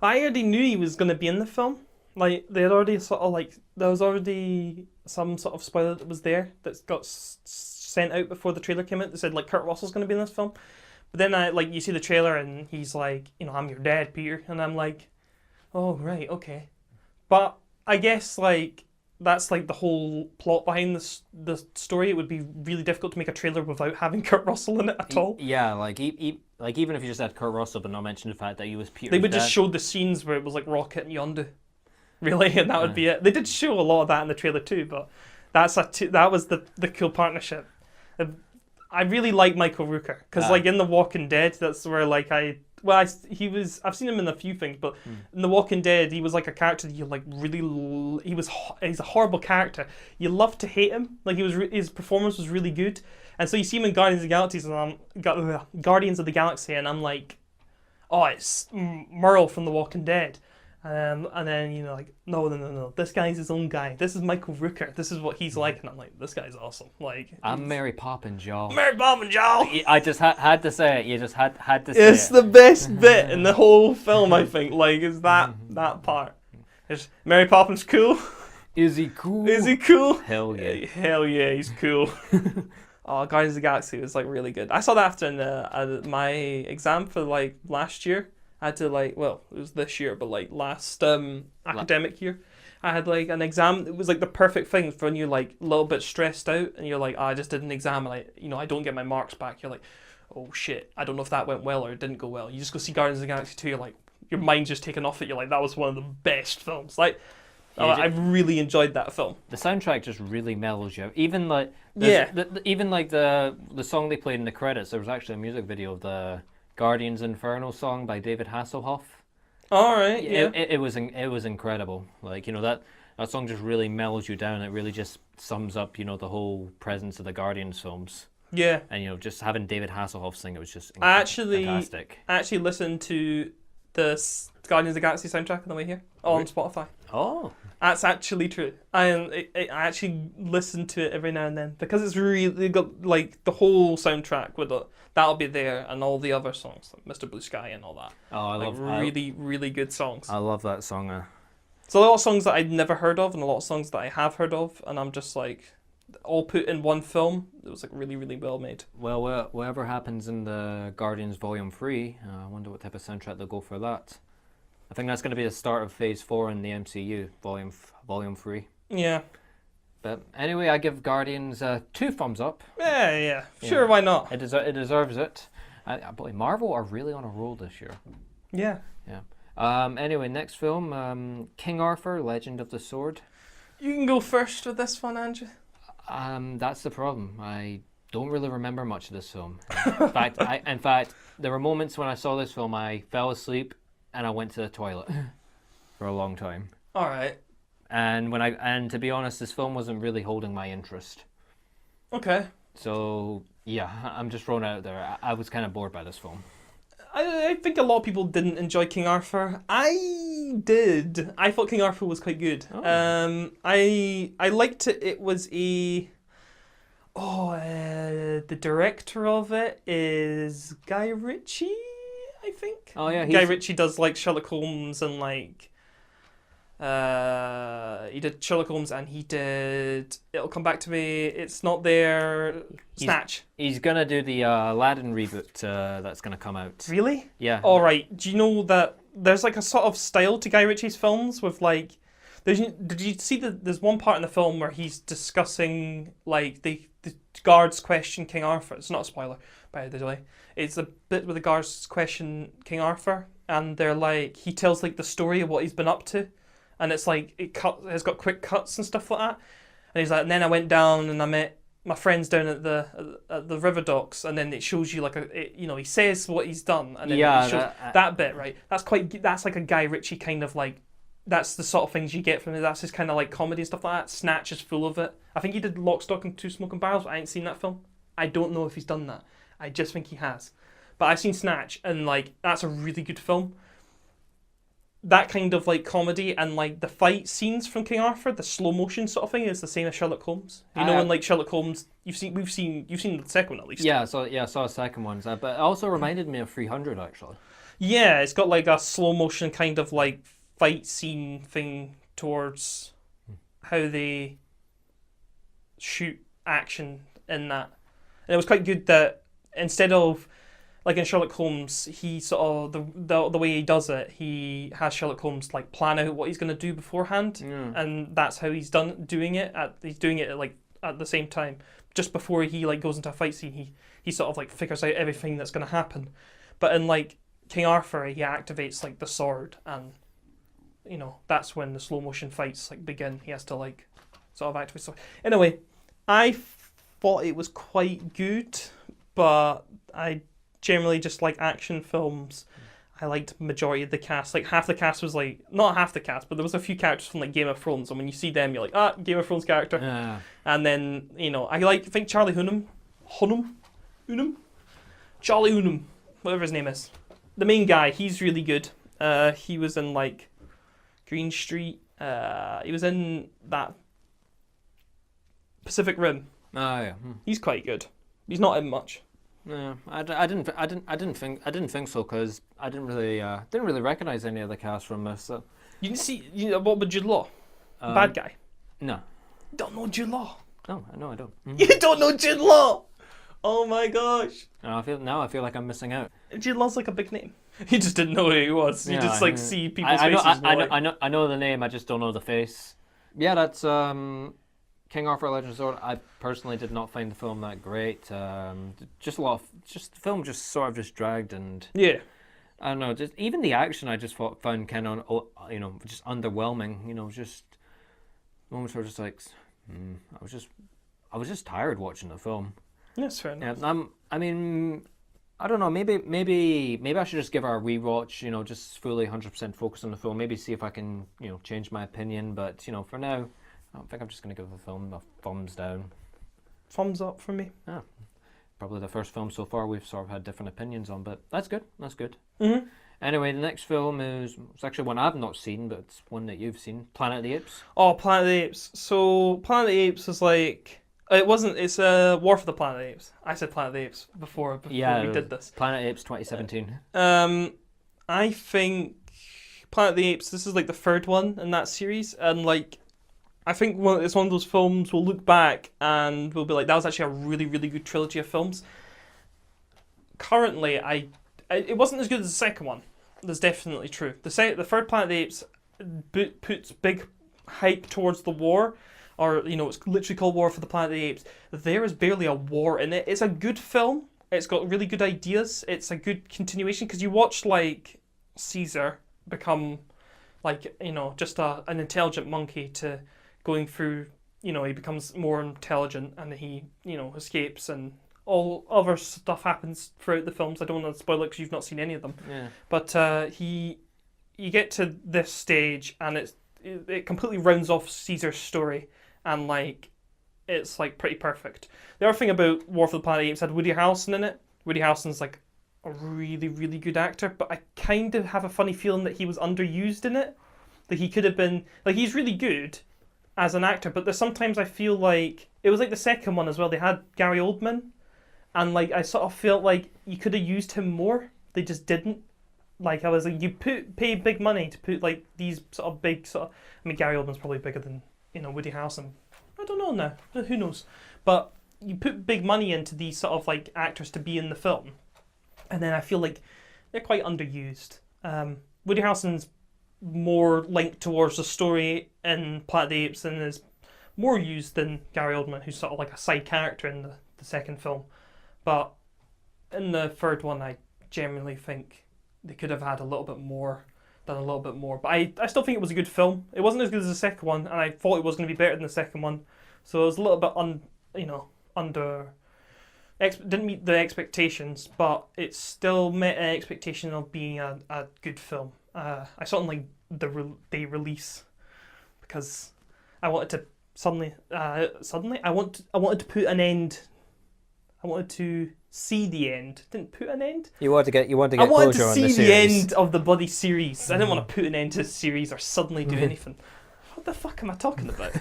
I already knew he was going to be in the film. Like they had already sort of like there was already some sort of spoiler that was there that got sent out before the trailer came out that said like Kurt Russell's going to be in this film. But then you see the trailer and he's like, I'm your dad, Peter, and I'm like, oh right, okay. But I guess like that's like the whole plot behind the story. It would be really difficult to make a trailer without having Kurt Russell in it at all. Yeah, like even if you just had Kurt Russell but not mention the fact that he was Peter's they would dad. Just show the scenes where it was like Rocket and Yondu, really, and that would be it. They did show a lot of that in the trailer too, but that was the cool partnership. I really like Michael Rooker because, like in The Walking Dead, that's where like I've seen him in a few things, but in The Walking Dead, he was like a character that you like really. He's a horrible character. You love to hate him. Like his performance was really good, and so you see him in Guardians of the Galaxy, and I'm like, oh, it's Merle from The Walking Dead. And then like no, this guy's his own guy. This is Michael Rooker. This is what he's like, and I'm like, this guy's awesome. Like I'm Mary Poppins, y'all. Mary Poppins, y'all. I just had to say it. You just had to say it. It's the best bit in the whole film. I think like is that part. Is Mary Poppins cool? Is he cool? Is he cool? Hell yeah. Hell yeah, he's cool. Oh, Guardians of the Galaxy was like really good. I saw that after my exam for like last year. I had to it was this year, but like last academic year, I had like an exam. It was like the perfect thing for when you're like a little bit stressed out and you're like, I just did an exam and I don't get my marks back. You're like, oh shit, I don't know if that went well or it didn't go well. You just go see Guardians of the Galaxy 2, you're like, your mind's just taken off it. You're like, that was one of the best films. Like, I really enjoyed that film. The soundtrack just really mellows you out. Even like the song they played in the credits, there was actually a music video of the Guardians Inferno song by David Hasselhoff. All right, yeah. It was incredible. Like, you know, that song just really mellows you down. It really just sums up, you know, the whole presence of the Guardians films. Yeah. And, you know, just having David Hasselhoff sing, it was just fantastic. I actually listened to the Guardians of the Galaxy soundtrack on the way here on Spotify. Oh. That's actually true. I actually listen to it every now and then because it's really got like the whole soundtrack with that'll be there and all the other songs like Mr. Blue Sky and all that. Oh, I love really good songs. I love that song. It's a lot of songs that I'd never heard of and a lot of songs that I have heard of, and I'm just like all put in one film. It was like really well made. Well, whatever happens in the Guardians Volume 3, I wonder what type of soundtrack they'll go for that. I think that's going to be the start of Phase 4 in the MCU, Volume 3. Yeah. But anyway, I give Guardians 2 thumbs up. Yeah. Sure, why not? It deserves it. Boy, Marvel are really on a roll this year. Yeah. Anyway, next film, King Arthur, Legend of the Sword. You can go first with this one, Andrew. That's the problem. I don't really remember much of this film. In fact, there were moments when I saw this film, I fell asleep and I went to the toilet for a long time. All right. And to be honest, this film wasn't really holding my interest. Okay. So yeah, I'm just throwing it out there. I was kind of bored by this film. I think a lot of people didn't enjoy King Arthur. I did. I thought King Arthur was quite good. Oh. I liked it. It was the director of it is Guy Ritchie, I think. Oh yeah, Guy Ritchie does like Sherlock Holmes and like he did Sherlock Holmes and he did It'll Come Back to Me, It's Not There, Snatch. He's gonna do the Aladdin reboot that's gonna come out. Really? Yeah. All right. Do you know that there's like a sort of style to Guy Ritchie's films with like did you see there's one part in the film where he's discussing like the guards question King Arthur. It's not a spoiler, by the way. It's a bit where the guards question King Arthur and they're like he tells like the story of what he's been up to. And it's like it's got quick cuts and stuff like that. And he's like, and then I went down and I met my friends down at the river docks, and then it shows you like he says what he's done, and then it shows that bit, right? That's like a Guy Ritchie kind of like, that's the sort of things you get from it. That's his kind of like comedy and stuff like that. Snatch is full of it. I think he did Lock, Stock and Two Smoking Barrels, but I ain't seen that film. I don't know if he's done that. I just think he has. But I've seen Snatch, and like that's a really good film. That kind of like comedy and like the fight scenes from King Arthur, the slow motion sort of thing, is the same as Sherlock Holmes. You know, when like Sherlock Holmes, you've seen the second one at least. Yeah, I saw the second one, but it also reminded me of 300 actually. Yeah, it's got like a slow motion kind of like fight scene thing towards how they shoot action in that, and it was quite good that instead of like in Sherlock Holmes, he sort of the way he does it, he has Sherlock Holmes like plan out what he's going to do beforehand, and that's how he's doing it. He's doing it like at the same time, just before he like goes into a fight scene. He sort of like figures out everything that's going to happen. But in like King Arthur, he activates like the sword, and that's when the slow motion fights like begin. He has to like sort of activate. So anyway, I thought it was quite good, but I generally just like action films. I liked majority of the cast. Like half the cast was like, not half the cast, but there was a few characters from like Game of Thrones, and when you see them you're like, Game of Thrones character. Yeah. And then I think Charlie Hunnam, Charlie Hunnam, whatever his name is, the main guy, he's really good. He was in like Green Street, he was in that Pacific Rim. Oh yeah. He's quite good. He's not in much. Yeah, I didn't think so, because I didn't really recognize any of the cast from this. So. You didn't see what about Jude Law, bad guy? No. You don't know Jude Law? No, I don't. Mm-hmm. You don't know Jude Law? Oh my gosh! I feel like I'm missing out. Jude Law's like a big name. You just didn't know who he was. You just like see people's faces. I know the name. I just don't know the face. Yeah, that's King Arthur: Legend of the Sword. I personally did not find the film that great. The film just sort of just dragged, and yeah, I don't know. Just even the action, I just found kind of just underwhelming. moments where just like, I was just tired watching the film. Yes, fair enough. Yeah, I mean, I don't know. Maybe I should just give her a rewatch. Just fully 100% focus on the film. Maybe see if I can change my opinion. But for now, I think I'm just gonna give the film a thumbs down. Thumbs up for me. Ah, probably the first film so far we've sort of had different opinions on, but that's good. That's good. Mm-hmm. Anyway, the next film it's actually one I've not seen, but it's one that you've seen. Planet of the Apes. Oh, Planet of the Apes. So Planet of the Apes is like it wasn't. It's a War for the Planet of the Apes. I said Planet of the Apes before we did this. Planet of the Apes 2017. I think Planet of the Apes. This is like the third one in that series, and like I think it's one of those films we'll look back and we'll be like, that was actually a really, really good trilogy of films. Currently, it wasn't as good as the second one. That's definitely true. The third Planet of the Apes puts big hype towards the war, or it's literally called War for the Planet of the Apes. There is barely a war in it. It's a good film. It's got really good ideas. It's a good continuation because you watch like Caesar become like just an intelligent monkey to going through. He becomes more intelligent and he escapes and all other stuff happens throughout the films. I don't want to spoil it because you've not seen any of them. Yeah. But you get to this stage and it completely rounds off Caesar's story and like it's like pretty perfect. The other thing about War for the Planet of the Apes had Woody Harrelson in it. Woody Harrelson's like a really, really good actor, but I kind of have a funny feeling that he was underused in it. That he could have been like he's really good as an actor, but there's sometimes I feel like it was like the second one as well. They had Gary Oldman. And like I sort of felt like you could have used him more. They just didn't. Like I was like, you pay big money to put like these sort of big sort of. I mean, Gary Oldman's probably bigger than Woody Harrelson. I don't know now. Who knows? But you put big money into these sort of like actors to be in the film, and then I feel like they're quite underused. Woody Harrelson's more linked towards the story in Planet of the Apes and is more used than Gary Oldman, who's sort of like a side character in the second film. But in the third one, I genuinely think they could have had done a little bit more. But I still think it was a good film. It wasn't as good as the second one, and I thought it was going to be better than the second one. So it was a little bit didn't meet the expectations, but it still met an expectation of being a good film. I certainly the release because I wanted to I wanted to put an end. I wanted to see the end. Didn't put an end. You wanted to get I wanted closure to on the see series. the end of the bloody series. I didn't want to put an end to the series or suddenly do anything. What the fuck am I talking about?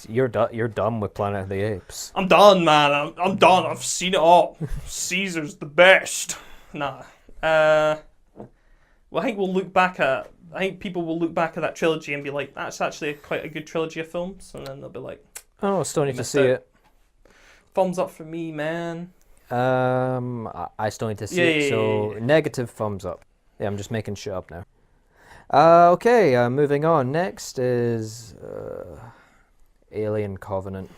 You're done with Planet of the Apes. I'm done, man. I'm done. I've seen it all. Caesar's the best. Nah. Well, I think people will look back at that trilogy and be like, that's actually quite a good trilogy of films, and then they'll be like, oh, still need to see it. Thumbs up for me, man. I still need to see it, so negative thumbs up. Yeah, I'm just making shit up now. Okay, moving on. Next is Alien Covenant.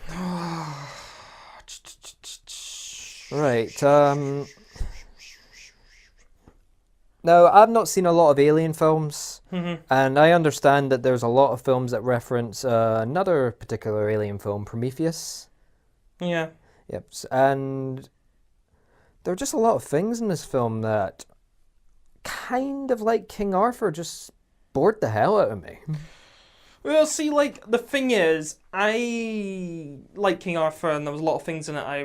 Right. Now, I've not seen a lot of Alien films, and I understand that there's a lot of films that reference another particular Alien film, Prometheus. Yeah. Yep, and there are just a lot of things in this film that kind of like King Arthur just bored the hell out of me. Well, see, like, the thing is, I like King Arthur, and there was a lot of things in it I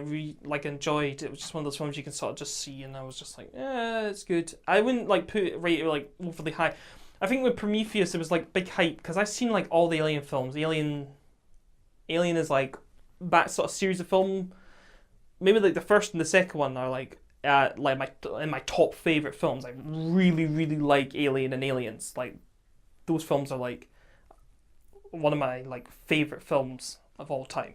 enjoyed. It was just one of those films you can sort of just see, and I was just like, yeah, it's good. I wouldn't, rate it, overly high. I think with Prometheus, it was, big hype, because I've seen, all the Alien films. Alien is, that sort of series of film. Maybe, the first and the second one are, in my top favourite films. I really, really like Alien and Aliens. Those films are, one of my favorite films of all time.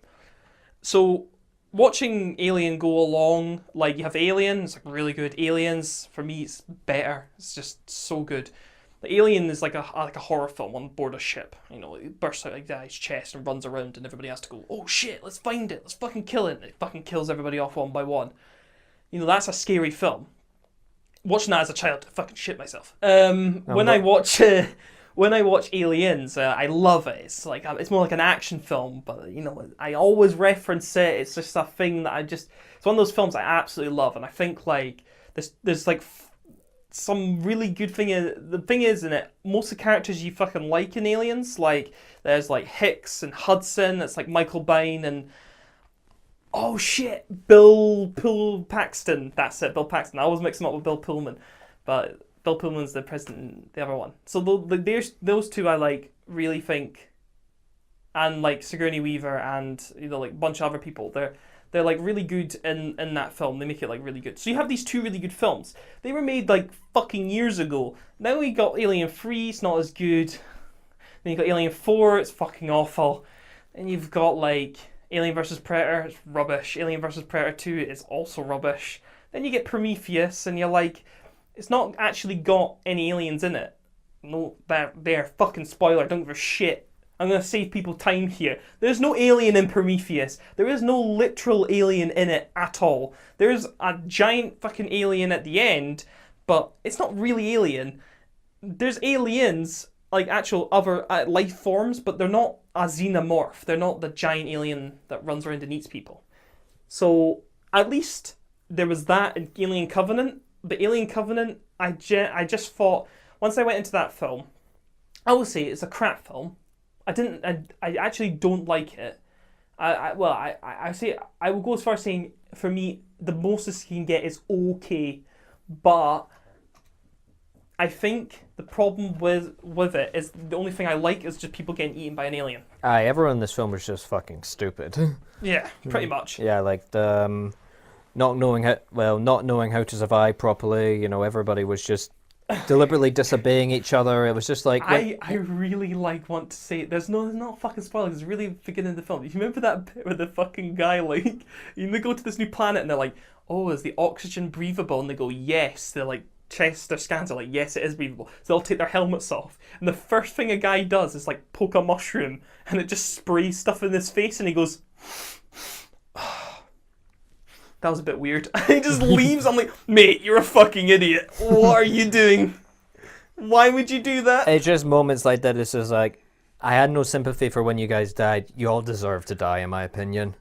So watching Alien go along, you have Alien, it's really good. Aliens, for me, it's better. It's just so good. The Alien is like a horror film on board a ship. It bursts out of the guy's chest and runs around, and everybody has to go, oh shit, let's find it, let's fucking kill it. And it fucking kills everybody off one by one. That's a scary film. Watching that as a child, I fucking shit myself. When I watch when I watch Aliens, I love it. It's like it's more like an action film, but you know, I always reference it. It's just a thing that it's one of those films I absolutely love, and I think like there's like some really good thing. The thing is in it, most of the characters you fucking like in Aliens, like there's like Hicks and Hudson. It's like Michael Biehn and oh shit, Bill Paxton. That's it, Bill Paxton. I always mix him up with Bill Pullman, but Bill Pullman's the president, the other one. So there's those two I like really think, and like Sigourney Weaver and you know like a bunch of other people. They're like really good in that film. They make it like really good. So you have these two really good films. They were made like fucking years ago. Now we got Alien 3, it's not as good. Then you got Alien 4, it's fucking awful. And you've got like Alien vs Predator, it's rubbish. Alien vs Predator 2 is also rubbish. Then you get Prometheus, and you're like, it's not actually got any aliens in it. No, they're fucking spoiler, don't give a shit. I'm going to save people time here. There's no alien in Prometheus. There is no literal alien in it at all. There's a giant fucking alien at the end, but it's not really alien. There's aliens, like actual other life forms, but they're not a xenomorph. They're not the giant alien that runs around and eats people. So at least there was that in Alien Covenant. But Alien Covenant, I just thought, once I went into that film, I will say it's a crap film. I actually don't like it. I say I will go as far as saying for me the most this can get is okay, but I think the problem with it is the only thing I like is just people getting eaten by an alien. Everyone in this film was just fucking stupid. Yeah, pretty much. Yeah, like the not knowing how to survive properly. You know, everybody was just deliberately disobeying each other. It was just like I really want to say there's not fucking spoilers. It's really beginning of the film. You remember that bit where the fucking guy like they go to this new planet and they're like, oh, is the oxygen breathable? And they go, yes. They're like test their scans are like, yes, it is breathable. So they'll take their helmets off, and the first thing a guy does is like poke a mushroom, and it just sprays stuff in his face, and he goes, that was a bit weird. He just leaves. I'm like, mate, you're a fucking idiot. What are you doing? Why would you do that? It's just moments like that. It's just like, I had no sympathy for when you guys died. You all deserve to die, in my opinion.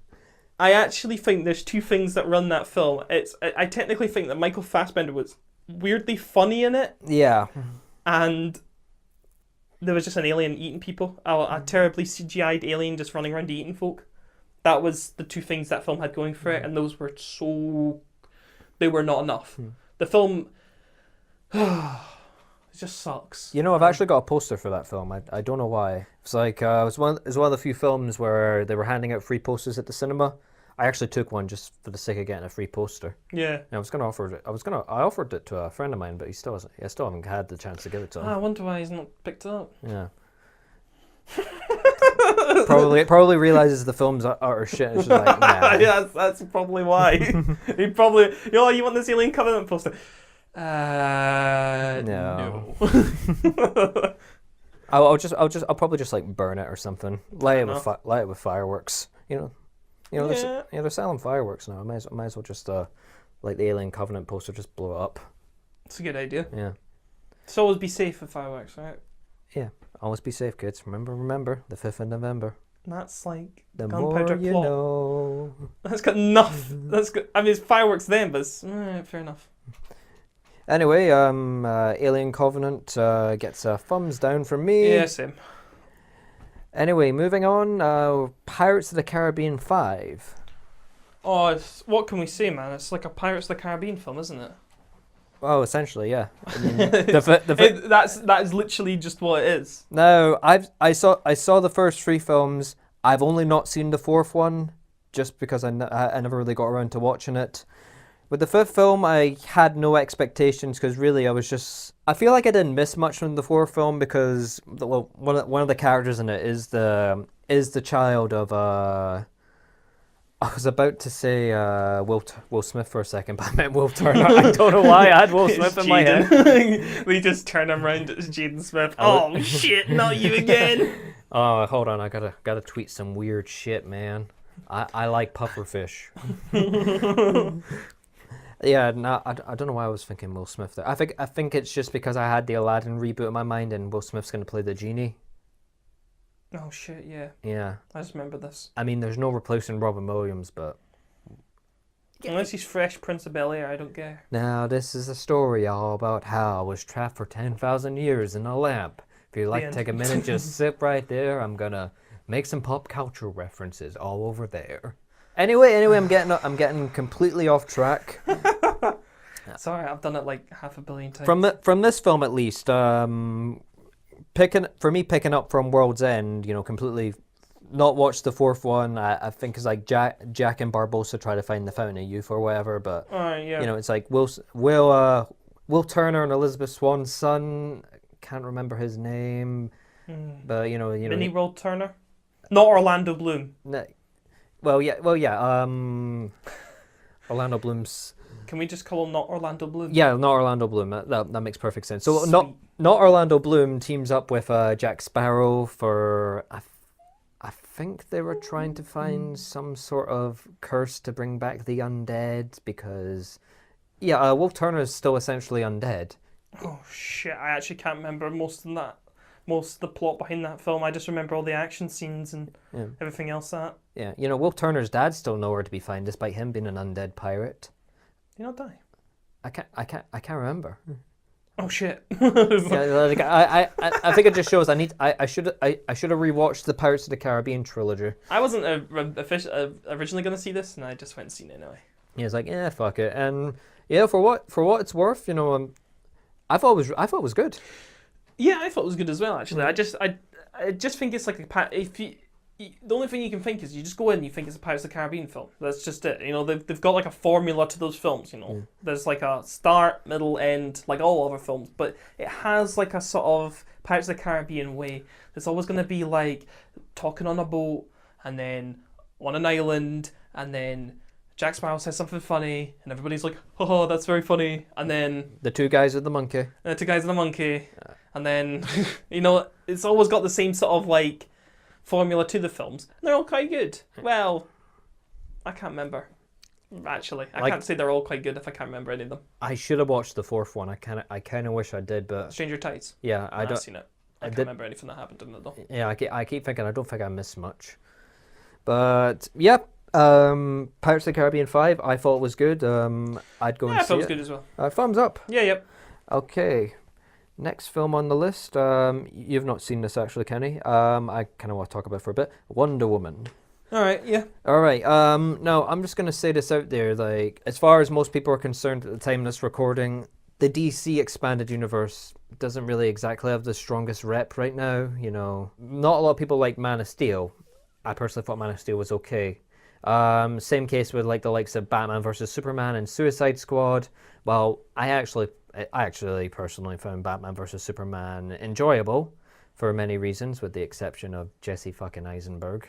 I actually think there's two things that run that film. I technically think that Michael Fassbender was weirdly funny in it. Yeah. And there was just an alien eating people. A terribly CGI'd alien just running around eating folk. That was the two things that film had going for it, and those were they were not enough. The film, it just sucks. You know, I've actually got a poster for that film. I don't know why. It's like, it was one of the few films where they were handing out free posters at the cinema. I actually took one just for the sake of getting a free poster. Yeah. And I offered it to a friend of mine, but I still haven't had the chance to give it to him. I wonder why he's not picked it up. Yeah. probably realizes the film's utter shit and it's just like, nah. Yeah, that's probably why. He probably, you want this Alien Covenant poster? No. I'll probably just like burn it or something. Light it with fireworks. They're selling fireworks now. I might as well just like the Alien Covenant poster, just blow it up. It's a good idea. Yeah. So always be safe with fireworks, right? Yeah. Always be safe, kids. Remember, the 5th of November. That's like the gunpowder more you plot. Know. That's got enough. That's good. I mean, it's fireworks then, but it's, fair enough. Anyway, Alien Covenant gets a thumbs down from me. Yeah, same. Anyway, moving on. Pirates of the Caribbean 5. Oh, what can we say, man? It's like a Pirates of the Caribbean film, isn't it? Oh, essentially, yeah. I mean, that is literally just what it is. No, I saw the first 3 films. I've only not seen the 4th one, just because I never really got around to watching it. With the 5th film, I had no expectations because really I feel like I didn't miss much from the 4th film because one of the characters in it is the child of I was about to say Will Smith for a second, but I meant Will Turner. I don't know why I had Will Smith in my head. We just turn him around. It's Jaden Smith. Oh shit! Not you again. Oh, hold on. I gotta tweet some weird shit, man. I like pufferfish. Yeah, no, I don't know why I was thinking Will Smith there. I think it's just because I had the Aladdin reboot in my mind, and Will Smith's going to play the genie. Oh shit, yeah. Yeah. I just remember this. I mean, there's no replacing Robin Williams, but Unless he's fresh Prince of Bel-Air, I don't care. now this is a story all about how I was trapped for 10,000 years in a lamp. If you'd like to take a minute, just sit right there. I'm gonna make some pop culture references all over there. Anyway, I'm getting completely off track. Sorry, I've done it like 500 million times. From this film at least, picking up from World's End, completely not watched the fourth one. I think it's like Jack and Barbossa try to find the Fountain of Youth or whatever, but yeah. it's like Will Turner and Elizabeth Swann's son. Can't remember his name, but Minnie Will Turner, not Orlando Bloom. Well, yeah. Orlando Bloom's. Can we just call him not Orlando Bloom? Yeah, not Orlando Bloom. That makes perfect sense. So not Orlando Bloom teams up with Jack Sparrow for I think they were trying to find some sort of curse to bring back the undead because Will Turner is still essentially undead. Oh shit! I actually can't remember most of the plot behind that film. I just remember all the action scenes and everything else. Yeah, Will Turner's dad's still nowhere to be found, despite him being an undead pirate. Did he not die? I can't remember. Oh shit! Yeah, I think it just shows I should have rewatched the Pirates of the Caribbean trilogy. I wasn't originally going to see this, and I just went and seen it anyway. Yeah, it's like fuck it, and for what it's worth, I thought it was good. Yeah, I thought it was good as well. Actually, I just think it's like the only thing you can think is you just go in and you think it's a Pirates of the Caribbean film. That's just it. They've got like a formula to those films. There's like a start, middle, end, like all other films, but it has like a sort of Pirates of the Caribbean way. There's always going to be like talking on a boat, and then on an island, and then Jack Sparrow says something funny, and everybody's like, "Oh, that's very funny." And then the two guys with the monkey. And then it's always got the same sort of like formula to the films, and they're all quite good. Well, I can't remember. Actually, I can't say they're all quite good if I can't remember any of them. I should have watched the fourth one. I kind of wish I did, but Stranger Tides. Yeah, I've seen it. I can't remember anything that happened in it though. Yeah, I keep thinking I don't think I missed much, but yeah. Pirates of the Caribbean 5, I thought it was good. I'd go and see it. I thought it was good as well. Thumbs up. Yeah, yep. Okay. Next film on the list. You've not seen this actually, Kenny. I kind of want to talk about it for a bit. Wonder Woman. All right, yeah. All right. Now, I'm just going to say this out there. Like, as far as most people are concerned at the time of this recording, the DC Expanded Universe doesn't really exactly have the strongest rep right now. Not a lot of people like Man of Steel. I personally thought Man of Steel was okay. Same case with like the likes of Batman vs Superman and Suicide Squad. Well, I actually personally found Batman vs Superman enjoyable for many reasons, with the exception of Jesse fucking Eisenberg.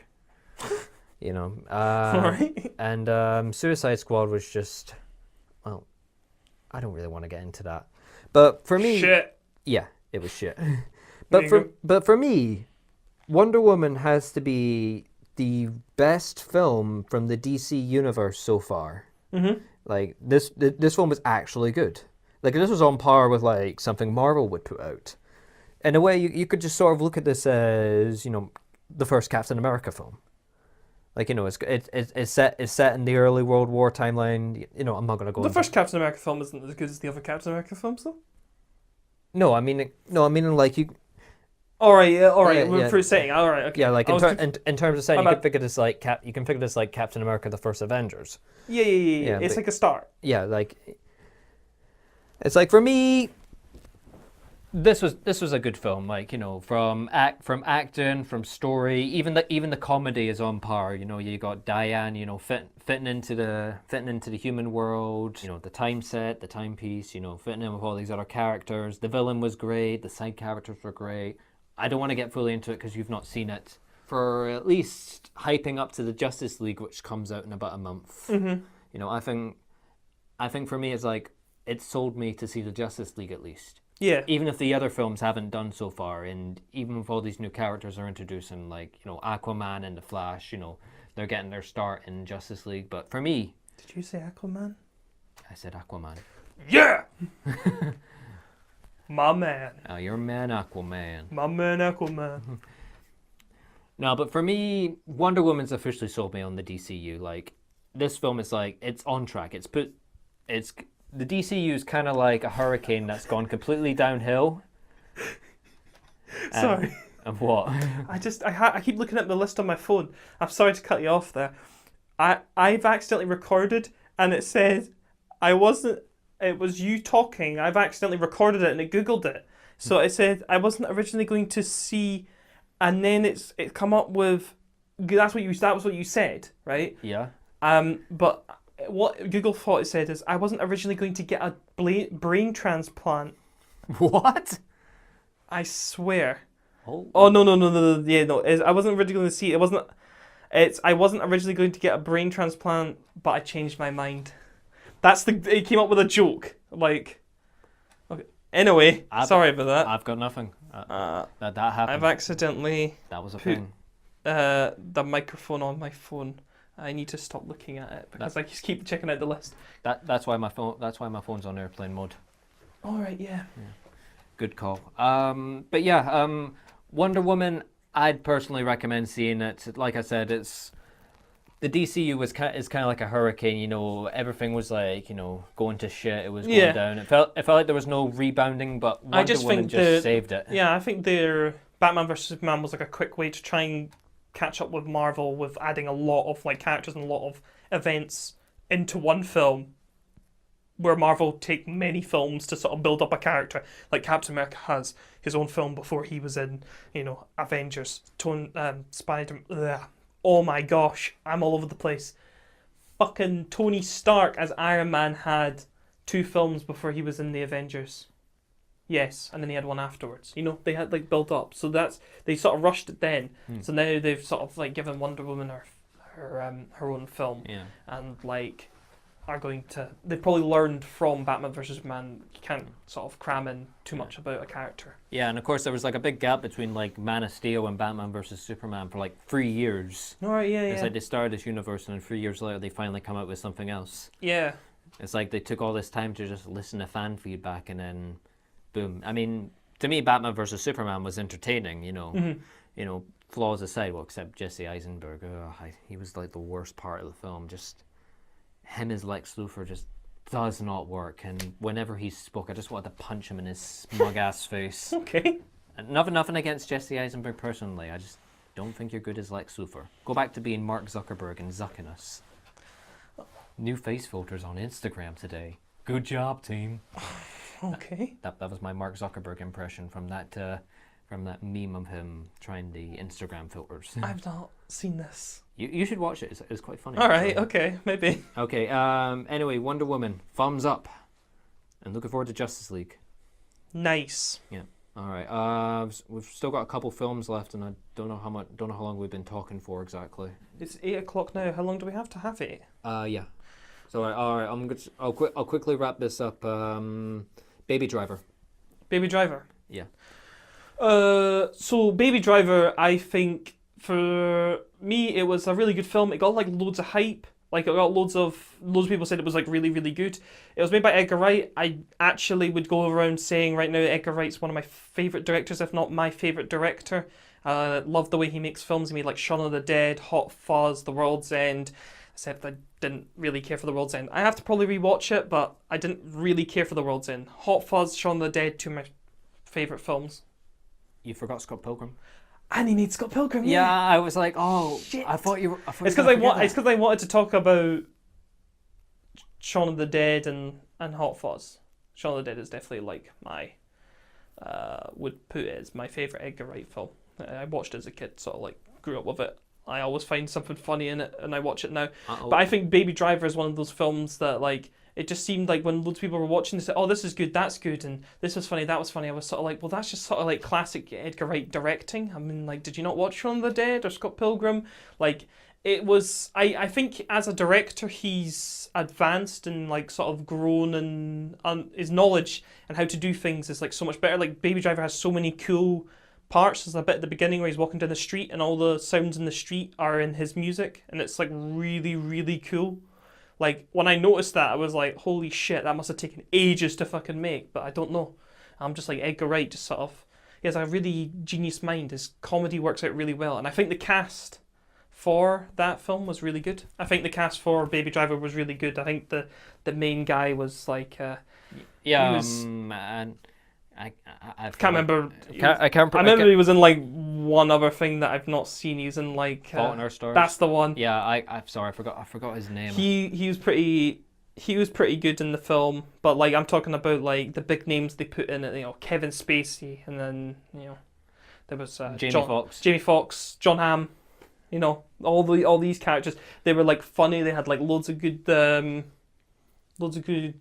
Right. And Suicide Squad was just, well, I don't really want to get into that. But for me, shit. Yeah, it was shit. But for me, Wonder Woman has to be the best film from the DC universe so far. Mm-hmm. Like this film was actually good. Like this was on par with like something Marvel would put out. In a way, you could just sort of look at this as the first Captain America film. Like it's set in the early World War timeline. I'm not gonna go. The first Captain America film isn't as good as the other Captain America films, though. No, I mean like you. All right, yeah, all right. We're through setting. All right, okay. Yeah, like in terms of setting, you can figure this like Captain America: The First Avengers. Yeah. It's like a start. Yeah, like it's like for me, this was a good film. Like from acting, from story, even the comedy is on par. You got Diane, fitting into the human world. The time set, the timepiece. Fitting in with all these other characters. The villain was great. The side characters were great. I don't want to get fully into it because you've not seen it. For at least hyping up to the Justice League, which comes out in about a month. Mm-hmm. I think for me it's like it sold me to see the Justice League at least. Yeah. Even if the other films haven't done so far, and even if all these new characters are introducing, like Aquaman and the Flash, they're getting their start in Justice League. But for me, did you say Aquaman? I said Aquaman. Yeah! My man. Oh, your man Aquaman. My man Aquaman. No, but for me, Wonder Woman's officially sold me on the DCU. Like, this film is like, it's on track. The DCU is kind of like a hurricane that's gone completely downhill. Sorry. And what? I keep looking at the list on my phone. I'm sorry to cut you off there. I've accidentally recorded, and it said it was you talking. I've accidentally recorded it and it Googled it. So it said I wasn't originally going to see, and then it come up with that was what you said, right? Yeah. But what Google thought it said is I wasn't originally going to get a brain transplant. What? I swear. Oh no. Yeah, no. I wasn't originally going to see it. I wasn't originally going to get a brain transplant, but I changed my mind. It came up with a joke. Like, okay. Anyway, sorry about that. I've got nothing. That happened. I've accidentally That was a put thing. the microphone on my phone. I need to stop looking at it because I just keep checking out the list. That's why my phone's on airplane mode. All right, yeah. Good call. But yeah, Wonder Woman. I'd personally recommend seeing it. Like I said, it's the DCU is kind of like a hurricane. You know, everything was like going to shit. It was going down. It felt like there was no rebounding, but Wonder Woman just saved it. Yeah, I think their Batman vs Superman was like a quick way to try and catch up with Marvel with adding a lot of like characters and a lot of events into one film, where Marvel take many films to sort of build up a character. Like Captain America has his own film before he was in, Avengers. Spider. Ugh. Oh my gosh, I'm all over the place. Fucking Tony Stark as Iron Man had 2 films before he was in the Avengers. Yes, and then he had one afterwards. They had like built up. So they sort of rushed it then. So now they've sort of like given Wonder Woman her own film. Yeah. And like they probably learned from Batman vs Superman, you can't sort of cram in too much about a character. Yeah, and of course there was like a big gap between like Man of Steel and Batman vs Superman for like 3 years. All right, yeah. It's like they started this universe and then 3 years later they finally come out with something else. Yeah. It's like they took all this time to just listen to fan feedback and then boom. I mean, to me Batman vs Superman was entertaining, flaws aside, well except Jesse Eisenberg. He was like the worst part of the film. Just him as Lex Luthor just does not work, and whenever he spoke, I just wanted to punch him in his smug ass face. Okay. And nothing against Jesse Eisenberg personally. I just don't think you're good as Lex Luthor. Go back to being Mark Zuckerberg and zucking us. New face filters on Instagram today. Good job, team. Okay. That was my Mark Zuckerberg impression from that meme of him trying the Instagram filters. I've not seen this. You should watch it. It's quite funny. All right. Okay. Maybe. Okay. Anyway, Wonder Woman, thumbs up, and looking forward to Justice League. Nice. Yeah. All right. We've still got a couple films left, and I don't know how long we've been talking for exactly. It's 8:00 now. How long do we have to have it? Yeah. So all right. I'll quickly wrap this up. Baby Driver. Baby Driver. Yeah. So Baby Driver, I think for me it was a really good film. It got like loads of hype. Like it got loads of people said it was like really, really good. It was made by Edgar Wright. I actually would go around saying right now Edgar Wright's one of my favourite directors, if not my favourite director. Love the way he makes films. He made like Shaun of the Dead, Hot Fuzz, The World's End. Except I didn't really care for The World's End. I have to probably rewatch it, but I didn't really care for The World's End. Hot Fuzz, Shaun of the Dead, 2 of my favourite films. You forgot Scott Pilgrim. And he made Scott Pilgrim. Yeah, I was like, oh, shit. I thought you were. It's because I wanted to talk about Shaun of the Dead and Hot Fuzz. Shaun of the Dead is definitely like my would put it as my favourite Edgar Wright film. I watched it as a kid, sort of like grew up with it. I always find something funny in it, and I watch it now. Uh-oh. But I think Baby Driver is one of those films that like it just seemed like when loads of people were watching, they said, "Oh, this is good, that's good," and this was funny, that was funny. I was sort of like, well, that's just sort of like classic Edgar Wright directing. I mean, like, did you not watch Shaun of the Dead or Scott Pilgrim? Like, it was. I think as a director, he's advanced and like sort of grown, and his knowledge and how to do things is like so much better. Like Baby Driver has so many cool parts. There's a bit at the beginning where he's walking down the street and all the sounds in the street are in his music, and it's like really, really cool. Like, when I noticed that, I was like, holy shit, that must have taken ages to fucking make, but I don't know. I'm just like, Edgar Wright just sort of, he has a really genius mind. His comedy works out really well. And I think the cast for that film was really good. I think the cast for Baby Driver was really good. I think the main guy was like, and I can't remember. I remember he was in like one other thing that I've not seen. He was in like Fault in Our Stars. That's the one. Yeah, I'm sorry, I forgot his name. He was pretty good in the film, but like I'm talking about like the big names they put in it. You know, Kevin Spacey, and then there was Jamie Foxx, John Hamm. You know, all these characters. They were like funny. They had like loads of good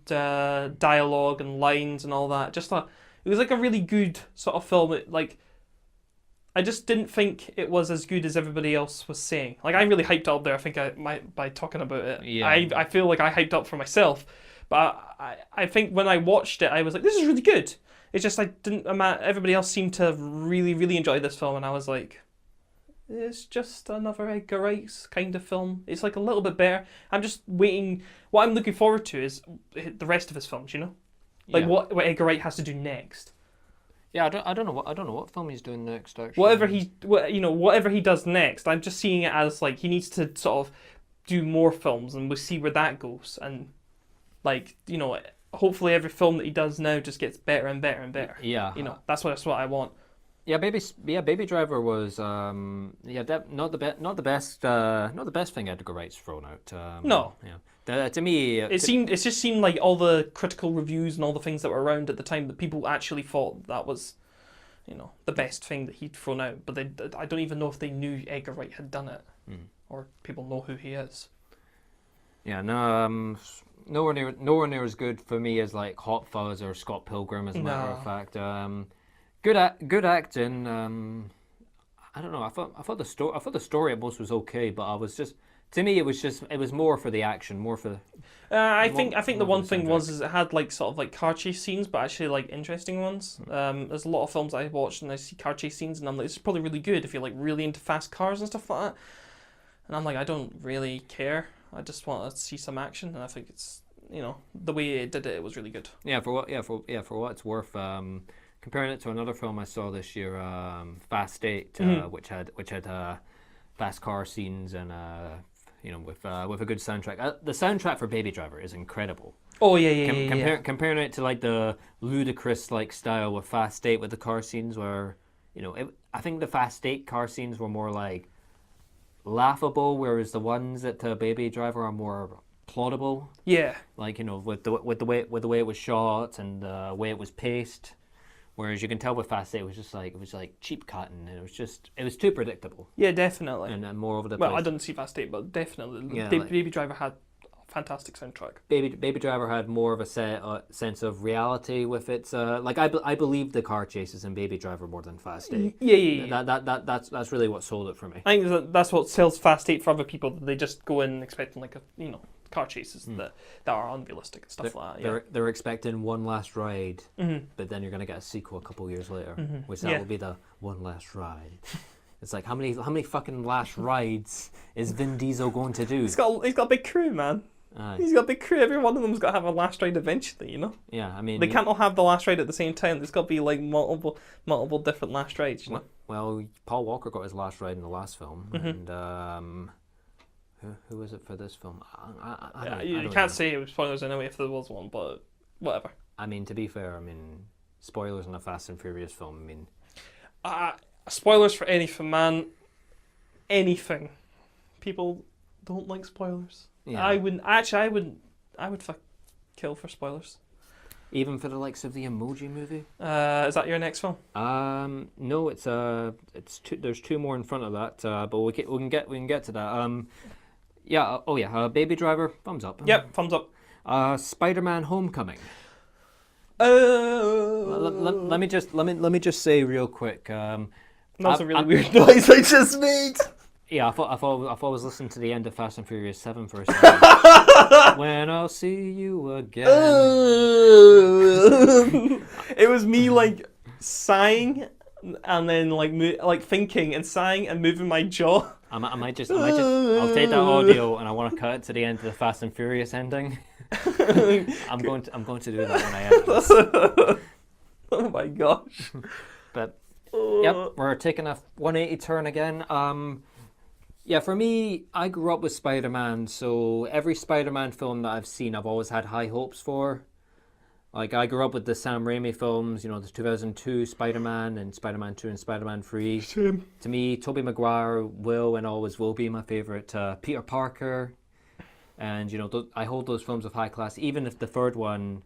dialogue and lines and all that. It was like a really good sort of film. I just didn't think it was as good as everybody else was saying. Like, I really hyped up there. I think I might by talking about it. Yeah. I feel like I hyped up for myself, but I think when I watched it, I was like, this is really good. It's just I didn't. Everybody else seemed to really, really enjoy this film, and I was like, it's just another Edgar Wright's kind of film. It's like a little bit better. I'm just waiting. What I'm looking forward to is the rest of his films. You know. Like what Edgar Wright has to do next. Yeah, I don't know what film he's doing next. Actually, whatever he does next, I'm just seeing it as like he needs to sort of do more films, and we'll see where that goes. And hopefully every film that he does now just gets better and better and better. Yeah, that's what I want. Yeah, Baby Driver was not the best thing Edgar Wright's thrown out. No. Yeah. To me, it just seemed like all the critical reviews and all the things that were around at the time that people actually thought that was, the best thing that he'd thrown out. But I don't even know if they knew Edgar Wright had done it, or people know who he is. Yeah, no, nowhere near as good for me as like Hot Fuzz or Scott Pilgrim, as a matter of fact. Good acting. I don't know. I thought the story at most was okay, but I was just. To me, it was more for the action, more for. I think the one thing was it had like sort of like car chase scenes, but actually like interesting ones. There's a lot of films I watched and I see car chase scenes, and I'm like, this is probably really good if you're like really into fast cars and stuff like that. And I'm like, I don't really care. I just want to see some action, and I think it's the way it did it was really good. Yeah, for what it's worth. Comparing it to another film I saw this year, Fast 8, which had fast car scenes and with a good soundtrack. The soundtrack for Baby Driver is incredible. Oh yeah. Comparing it to like the ludicrous like style with Fast 8 with the car scenes, where I think the Fast 8 car scenes were more like laughable, whereas the ones at Baby Driver are more plausible. Yeah. Like with the way it was shot and the way it was paced. Whereas you can tell with Fast 8, it was like cheap cutting, and it was too predictable. Yeah, definitely. And more over the place. Well, I didn't see Fast 8, but definitely. Yeah, Baby Driver had a fantastic soundtrack. Baby Driver had more of a sense of reality with its. I believe the car chases in Baby Driver more than Fast 8. Yeah. That's really what sold it for me. I think that's what sells Fast 8 for other people. They just go in expecting like car chases that are unrealistic and stuff like that. Yeah. They're expecting one last ride, but then you're going to get a sequel a couple years later, which will be the one last ride. It's like how many fucking last rides is Vin Diesel going to do? He's got a big crew, man. He's got a big crew. Every one of them's got to have a last ride eventually, Yeah, I mean... They can't all have the last ride at the same time. There's got to be, like, multiple different last rides, Well, Paul Walker got his last ride in the last film, and, who was it for this film? You can't say it was spoilers anyway if there was one, but whatever. I mean, to be fair, spoilers in a Fast and Furious film, spoilers for anything, man. Anything. People don't like spoilers. Yeah. I would kill for spoilers. Even for the likes of the Emoji Movie? Is that your next film? No, it's there's two more in front of that, but we can get to that. Baby Driver, thumbs up. Yep, thumbs up. Spider-Man: Homecoming. Oh. Let me just say real quick. That was a really weird noise I just made. Yeah, I thought I was listening to the end of Fast and Furious 7 for a second. When I'll see you again. It was me sighing and then thinking and sighing and moving my jaw I might just, I'll take that audio and I want to cut it to the end of the Fast and Furious ending. I'm going to do that when I edit this. Oh my gosh. But yep, we're taking a 180 turn again. Yeah, for me, I grew up with Spider-Man, so every Spider-Man film that I've seen, I've always had high hopes for. Like, I grew up with the Sam Raimi films, you know, the 2002 Spider-Man and Spider-Man 2 and Spider-Man 3. Same. To me, Tobey Maguire will and always will be my favourite. Peter Parker, and, you know, I hold those films of high class, even if the third one,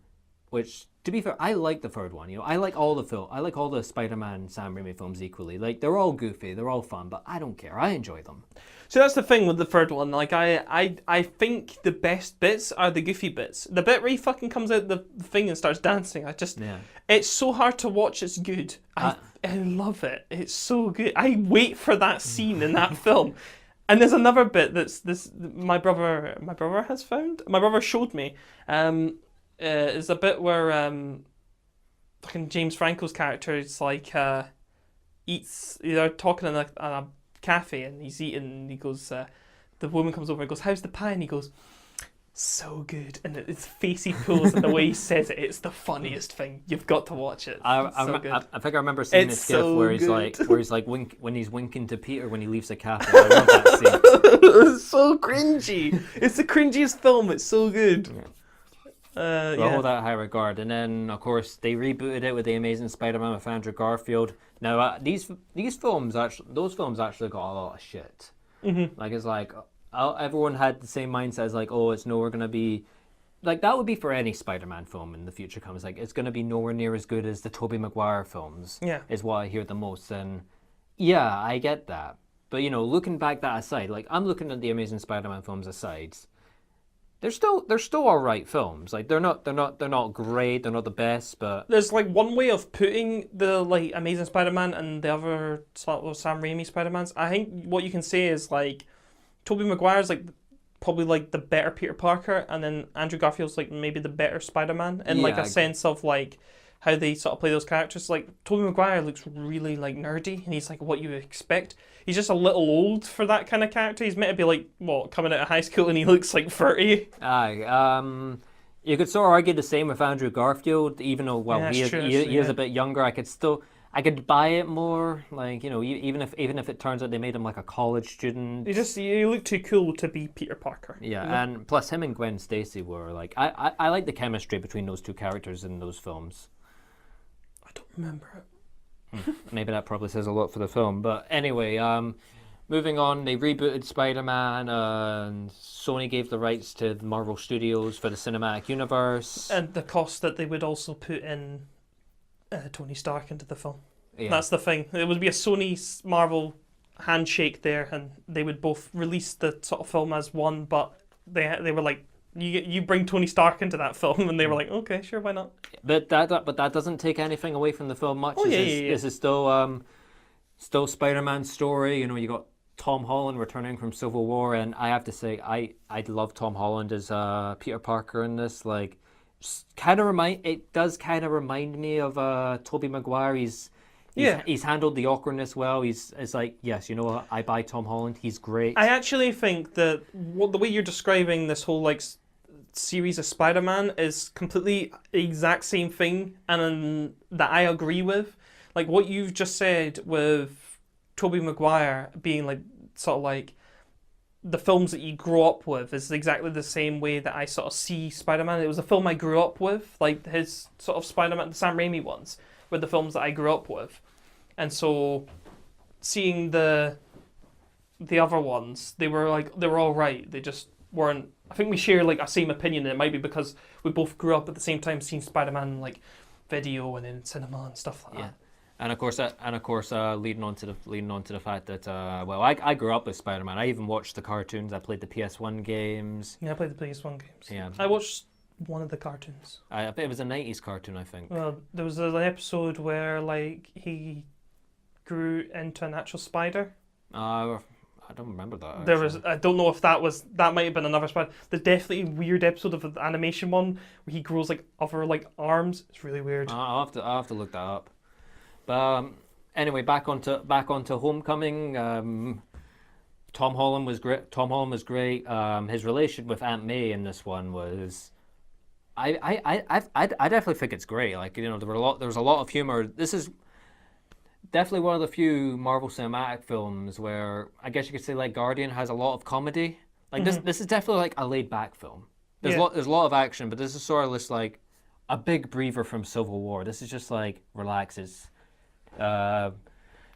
which, to be fair, I like the third one, you know, I like all the Spider-Man Sam Raimi films equally. Like, they're all goofy, they're all fun, but I don't care, I enjoy them. So that's the thing with the third one. Like, I think the best bits are the goofy bits. The bit where he fucking comes out the thing and starts dancing, it's so hard to watch, it's good. I love it. It's so good. I wait for that scene in that film. And there's another bit my brother showed me. Is a bit where fucking James Franco's character is like eats. They're talking in a cafe and he's eating. And he goes, the woman comes over and goes, "How's the pie?" And he goes, "So good." And his face he pulls and the way he says it, it's the funniest thing. You've got to watch it. I think I remember seeing this gif where he's like when he's winking to Peter when he leaves the cafe. I love that scene. It's so cringy. It's the cringiest film. It's so good. Yeah. I hold that in high regard. And then, of course, they rebooted it with The Amazing Spider-Man with Andrew Garfield. Now, those films actually got a lot of shit. Mm-hmm. Like, it's like, everyone had the same mindset as like, oh, it's nowhere going to be... Like, that would be for any Spider-Man film in the future comes. Like, it's going to be nowhere near as good as the Tobey Maguire films. Yeah. Is what I hear the most. And, yeah, I get that. But, you know, looking back that aside, like, I'm looking at The Amazing Spider-Man films aside... They're still alright films. Like they're not great. They're not the best, but there's like one way of putting the like Amazing Spider-Man and the other sort of Sam Raimi Spider-Mans. I think what you can say is like Tobey Maguire's like probably like the better Peter Parker, and then Andrew Garfield's like maybe the better Spider-Man in like a sense of like how they sort of play those characters. Like Tobey Maguire looks really like nerdy, and he's like what you would expect. He's just a little old for that kind of character. He's meant to be like, what, coming out of high school and he looks like 30. Aye. You could sort of argue the same with Andrew Garfield, even though, well, he is a bit younger. I could buy it more. Like, you know, even if it turns out they made him like a college student. You look too cool to be Peter Parker. Yeah, you know? And plus him and Gwen Stacy were like, I like the chemistry between those two characters in those films. I don't remember it. Maybe that probably says a lot for the film. But anyway, moving on, they rebooted Spider-Man, and Sony gave the rights to the Marvel Studios for the cinematic universe. And the cost that they would also put in Tony Stark into the film. Yeah. That's the thing. It would be a Sony Marvel handshake there, and they would both release the sort of film as one, but they were like, you bring Tony Stark into that film, and they were like, okay, sure, why not? But that doesn't take anything away from the film much. This is still Spider-Man's story. You know, you got Tom Holland returning from Civil War, and I have to say, I love Tom Holland as Peter Parker in this. Like, it does kind of remind me of Tobey Maguire. He's handled the awkwardness well. It's like, yes, you know what? I buy Tom Holland. He's great. I actually think that the way you're describing this whole like series of Spider-Man is completely the exact same thing, and that I agree with. Like what you've just said with Tobey Maguire being like sort of like the films that you grew up with is exactly the same way that I sort of see Spider-Man. It was a film I grew up with, like his sort of Spider-Man, the Sam Raimi ones, were the films that I grew up with. And so seeing the other ones, they were all right. They just weren't. I think we share like a same opinion, and it might be because we both grew up at the same time seeing Spider-Man like video and in cinema and stuff like that. And of course, leading on to the fact that I grew up with Spider-Man. I even watched the cartoons. I played the PS1 games. Yeah, I played the PS1 games. Yeah, I watched one of the cartoons. I bet it was a 90s cartoon, I think. Well, there was an episode where like he grew into an actual spider. I don't remember that. I don't know if that might have been another spider. There's definitely a weird episode of the animation one where he grows like other like arms. It's really weird. I'll have to look that up. But anyway, back onto Homecoming. Tom Holland was great. Tom Holland was great. His relation with Aunt May in this one was, I definitely think it's great. Like, you know, there was a lot of humor. This is definitely one of the few Marvel Cinematic films where I guess you could say like Guardian has a lot of comedy. Like this is definitely like a laid back film. There's a lot of action, but this is sort of just like a big breather from Civil War. This is just like relaxes.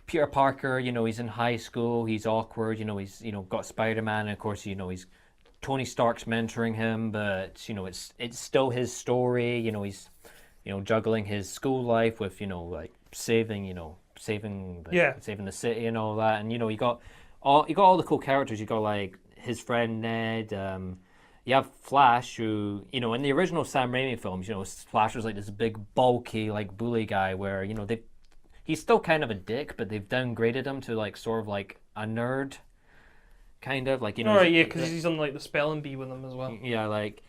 Peter Parker, you know, he's in high school, he's awkward, you know, he's, you know, got Spider-Man, and of course, you know, he's Tony Stark's mentoring him, but, you know, it's still his story, you know, he's, you know, juggling his school life with, you know, like saving the city and all that, and, you know, you got all the cool characters. You got like his friend Ned, you have Flash, who, you know, in the original Sam Raimi films, you know, Flash was like this big bulky like bully guy where, you know, he's still kind of a dick, but they've downgraded him to like sort of like a nerd, kind of like, you know. All right, yeah, because he's on like the spelling bee with them as well. Yeah, like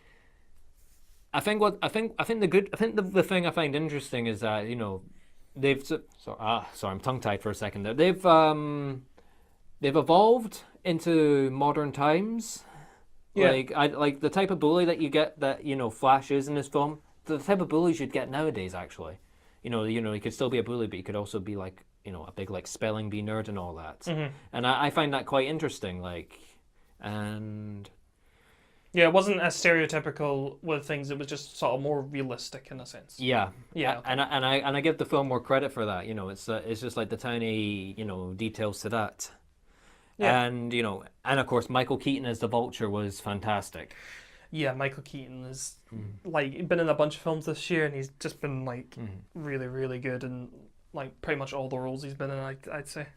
I think the thing I find interesting is that, you know, sorry, I'm tongue tied for a second there. They've evolved into modern times. Yeah. Like the type of bully that you get, that, you know, Flash is in this film, the type of bullies you'd get nowadays actually. You know, he could still be a bully, but he could also be like, you know, a big like spelling bee nerd and all that. Mm-hmm. And I find that quite interesting. Like, and yeah, it wasn't as stereotypical with things. It was just sort of more realistic in a sense. Yeah, yeah. Okay. And I give the film more credit for that. You know, it's just like the tiny, you know, details to that. Yeah. And, you know, and of course Michael Keaton as the Vulture was fantastic. Yeah, Michael Keaton is like been in a bunch of films this year, and he's just been like really, really good in like pretty much all the roles he's been in. I'd say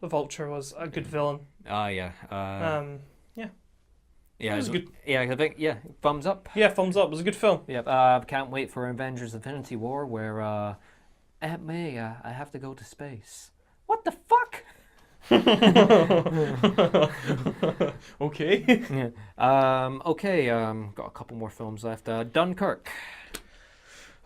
the Vulture was a good villain. Yeah. Yeah, it was good. Yeah, I think thumbs up. Yeah, thumbs up. It was a good film. Yeah, can't wait for Avengers: Infinity War, where Aunt May, I have to go to space. What the fuck? Okay. Yeah. Okay. Got a couple more films left. Dunkirk.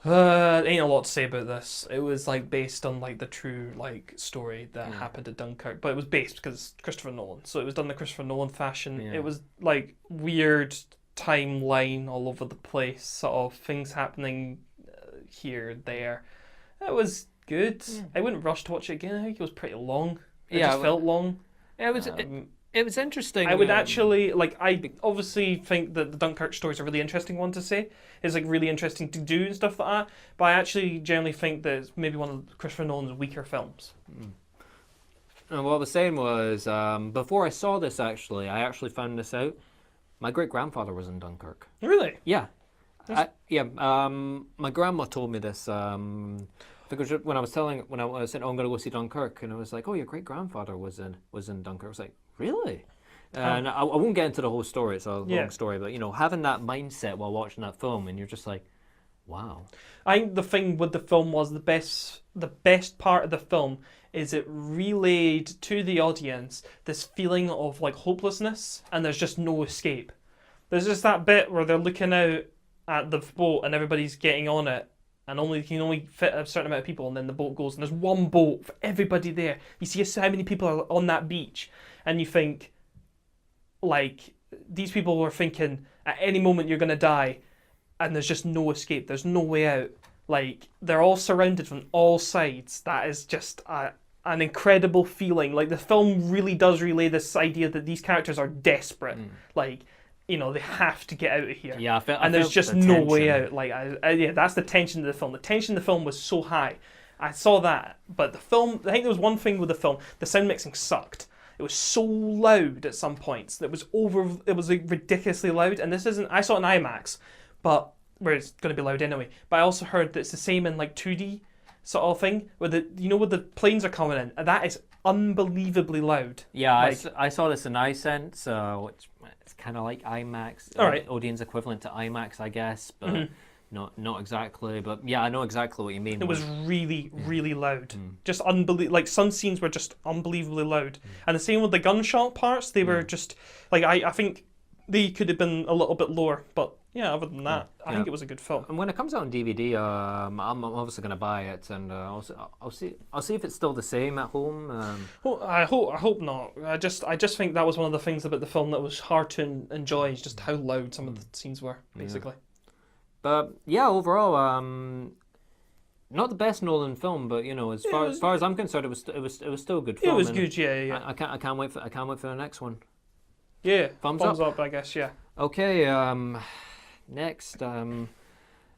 Ain't a lot to say about this. It was like based on like the true like story that happened at Dunkirk, but it was based because it's Christopher Nolan, so it was done the Christopher Nolan fashion. Yeah. It was like weird timeline all over the place, sort of things happening here, there. It was good. Yeah. I wouldn't rush to watch it again. I think it was pretty long. It just felt long. It was interesting. I would actually, like, I obviously think that the Dunkirk story is a really interesting one to say. It's, like, really interesting to do and stuff like that. But I actually generally think that it's maybe one of Christopher Nolan's weaker films. And what I was saying was, before I saw this, actually, I actually found this out. My great-grandfather was in Dunkirk. Really? Yeah. My grandma told me this, because when I was saying, oh, I'm going to go see Dunkirk, and I was like, oh, your great-grandfather was in Dunkirk. I was like, really? And I won't get into the whole story. It's a long story, but, you know, having that mindset while watching that film, and you're just like, wow. I think the thing with the film was the best part of the film is it relayed to the audience this feeling of like hopelessness, and there's just no escape. There's just that bit where they're looking out at the boat and everybody's getting on it, and you can only fit a certain amount of people, and then the boat goes, and there's one boat for everybody there. You see how many people are on that beach, and you think, like, these people are thinking, at any moment you're going to die, and there's just no escape. There's no way out. Like, they're all surrounded from all sides. That is just an incredible feeling. Like, the film really does relay this idea that these characters are desperate. Like, you know, they have to get out of here. Yeah, and there's just no way out. Like, that's the tension of the film. The tension of the film was so high. I saw that, but the film, I think there was one thing with the film, the sound mixing sucked. It was so loud at some points. It was like ridiculously loud. And this isn't, I saw it in IMAX, but where it's going to be loud anyway. But I also heard that it's the same in like 2D sort of thing, where where the planes are coming in, and that is unbelievably loud. Yeah, like, I saw this in iSense, which it's kind of like IMAX, right. Odeon's equivalent to IMAX, I guess, but not exactly. But yeah, I know exactly what you mean. It was really, really loud. Just unbelievable. Like, some scenes were just unbelievably loud, and the same with the gunshot parts. They were just like, I think they could have been a little bit lower, but yeah, other than that, I think it was a good film. And when it comes out on DVD, I'm obviously going to buy it, and I'll see if it's still the same at home. Well, I hope not. I just think that was one of the things about the film that was hard to enjoy, is just how loud some of the scenes were, basically. But yeah, overall, not the best Nolan film, but you know, as far as I'm concerned, it was still a good film. It was good, yeah. I can't wait for the next one. Yeah, thumbs up, I guess. Yeah. Okay. Next, I'm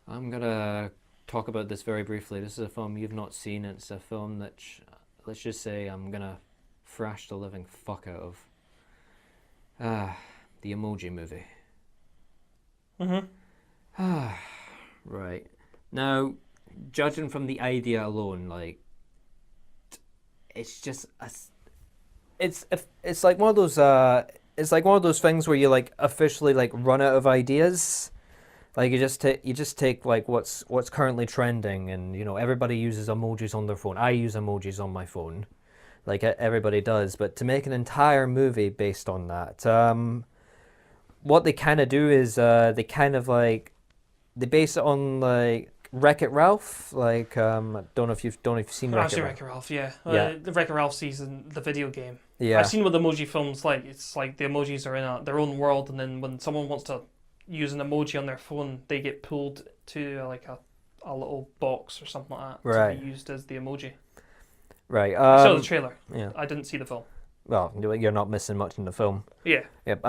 gonna talk about this very briefly. This is a film you've not seen. It's a film that, let's just say, I'm gonna thrash the living fuck out of. The Emoji Movie. Right. Now, judging from the idea alone, like, it's just it's like one of those things where you like officially like run out of ideas. Like you just take like what's currently trending, and you know, everybody uses emojis on their phone. I use emojis on my phone, like everybody does. But to make an entire movie based on that, what they kind of do is they base it on like Wreck-It Ralph. Like don't know if you've seen Wreck-It Ralph. Wreck-It Ralph, yeah. Yeah. The Wreck-It Ralph season, the video game. Yeah. I've seen what the emoji film's like. It's like the emojis are in their own world, and then when someone wants to use an emoji on their phone, they get pulled to like a little box or something like that to be used as the emoji. Right. I saw the trailer. Yeah. I didn't see the film. Well, you're not missing much in the film. Yeah. Yep.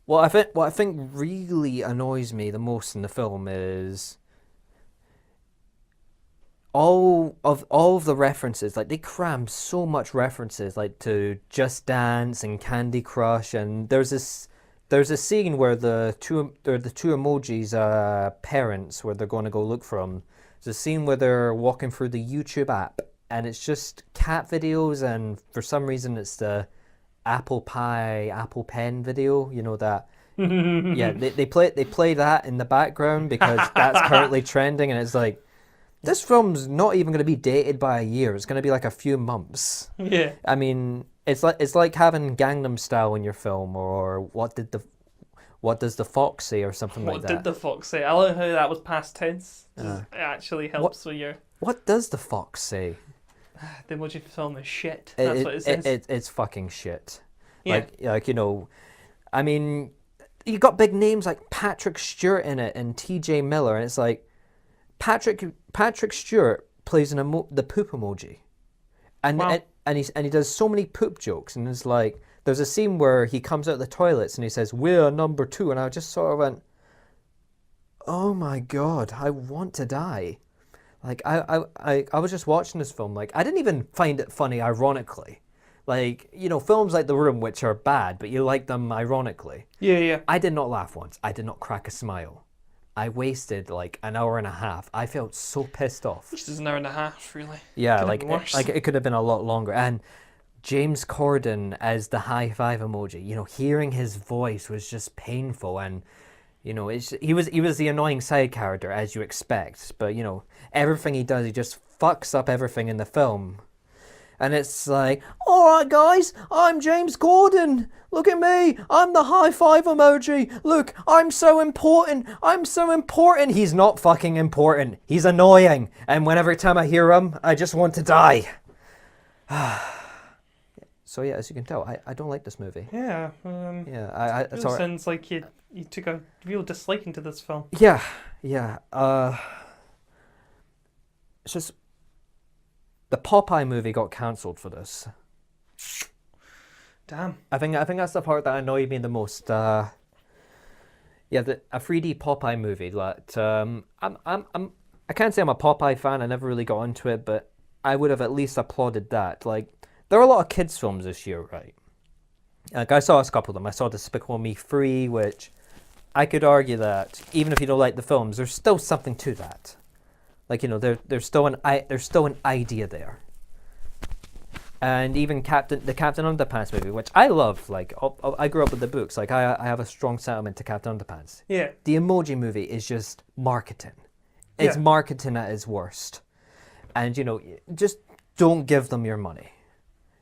What I think really annoys me the most in the film is all of the references. Like, they cram so much references, like to Just Dance and Candy Crush, and there's a scene where the two emojis parents, where they're going to go look for them. There's a scene where they're walking through the YouTube app, and it's just cat videos, and for some reason it's the apple pie, apple pen video, you know that. Yeah, they play that in the background because that's currently trending, and it's like, this film's not even going to be dated by a year. It's going to be like a few months. Yeah. I mean, it's like having Gangnam Style in your film, or what does the fox say, or something like that. What did the fox say? I like how that was past tense. It actually helps with your... What does the fox say? The emoji film is shit. That's what it says. It's fucking shit. Yeah. Like, you know, I mean, you got big names like Patrick Stewart in it and T.J. Miller, and it's like, Patrick Stewart plays the poop emoji, and he does so many poop jokes, and it's like, there's a scene where he comes out of the toilets and he says, "We're number 2," and I just sort of went, oh my god, I want to die. Like, I was just watching this film, like, I didn't even find it funny ironically. Like, you know, films like The Room, which are bad, but you like them ironically. Yeah. I did not laugh once. I did not crack a smile. I wasted like an hour and a half. I felt so pissed off. Which is an hour and a half, really. Yeah, like it could have been a lot longer. And James Corden as the high five emoji, you know, hearing his voice was just painful, and you know, he was the annoying side character, as you expect. But you know, everything he does, he just fucks up everything in the film. And it's like, alright guys, I'm James Corden. Look at me, I'm the high five emoji. Look, I'm so important. He's not fucking important. He's annoying. And every time I hear him, I just want to die. So yeah, as you can tell, I don't like this movie. Yeah. It really sounds like you took a real disliking to this film. Yeah. It's just, the Popeye movie got cancelled for this. Damn. I think that's the part that annoyed me the most. A 3D Popeye movie. Like, I can't say I'm a Popeye fan. I never really got into it, but I would have at least applauded that. Like, there are a lot of kids' films this year, right? Like, I saw a couple of them. I saw Despicable Me 3, which I could argue that even if you don't like the films, there's still something to that. Like, you know, there's still an idea there. And even the Captain Underpants movie, which I love. Like, I grew up with the books. Like, I have a strong sentiment to Captain Underpants. Yeah. The Emoji Movie is just marketing. It's marketing at its worst. And, you know, just don't give them your money.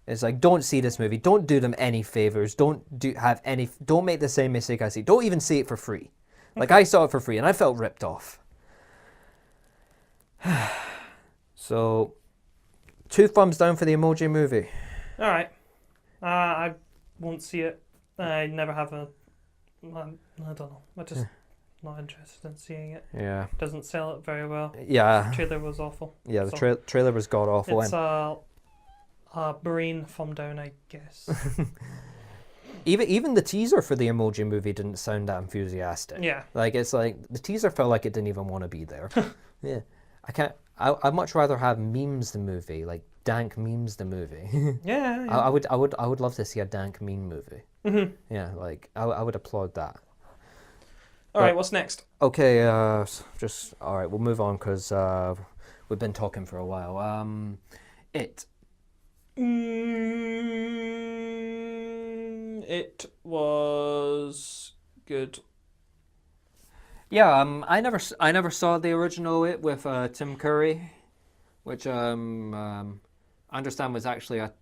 It's like, don't see this movie. Don't do them any favors. Don't make the same mistake I see. Don't even see it for free. Like, I saw it for free, and I felt ripped off. So, 2 thumbs down for the Emoji Movie. All right. I won't see it. I never have a. I don't know. I'm just not interested in seeing it. Yeah. Doesn't sell it very well. Yeah. The trailer was awful. Yeah, the trailer was god awful. It's a brain thumb down, I guess. Even the teaser for the Emoji Movie didn't sound that enthusiastic. Yeah. Like, it's like the teaser felt like it didn't even want to be there. Yeah. I'd much rather have memes the movie, like dank memes the movie. Yeah. I would love to see a dank meme movie. Mm-hmm. Yeah, like I would applaud that. All right, what's next? Okay, all right, we'll move on because we've been talking for a while. It was good. Yeah, I never saw the original It with Tim Curry, which I understand was actually a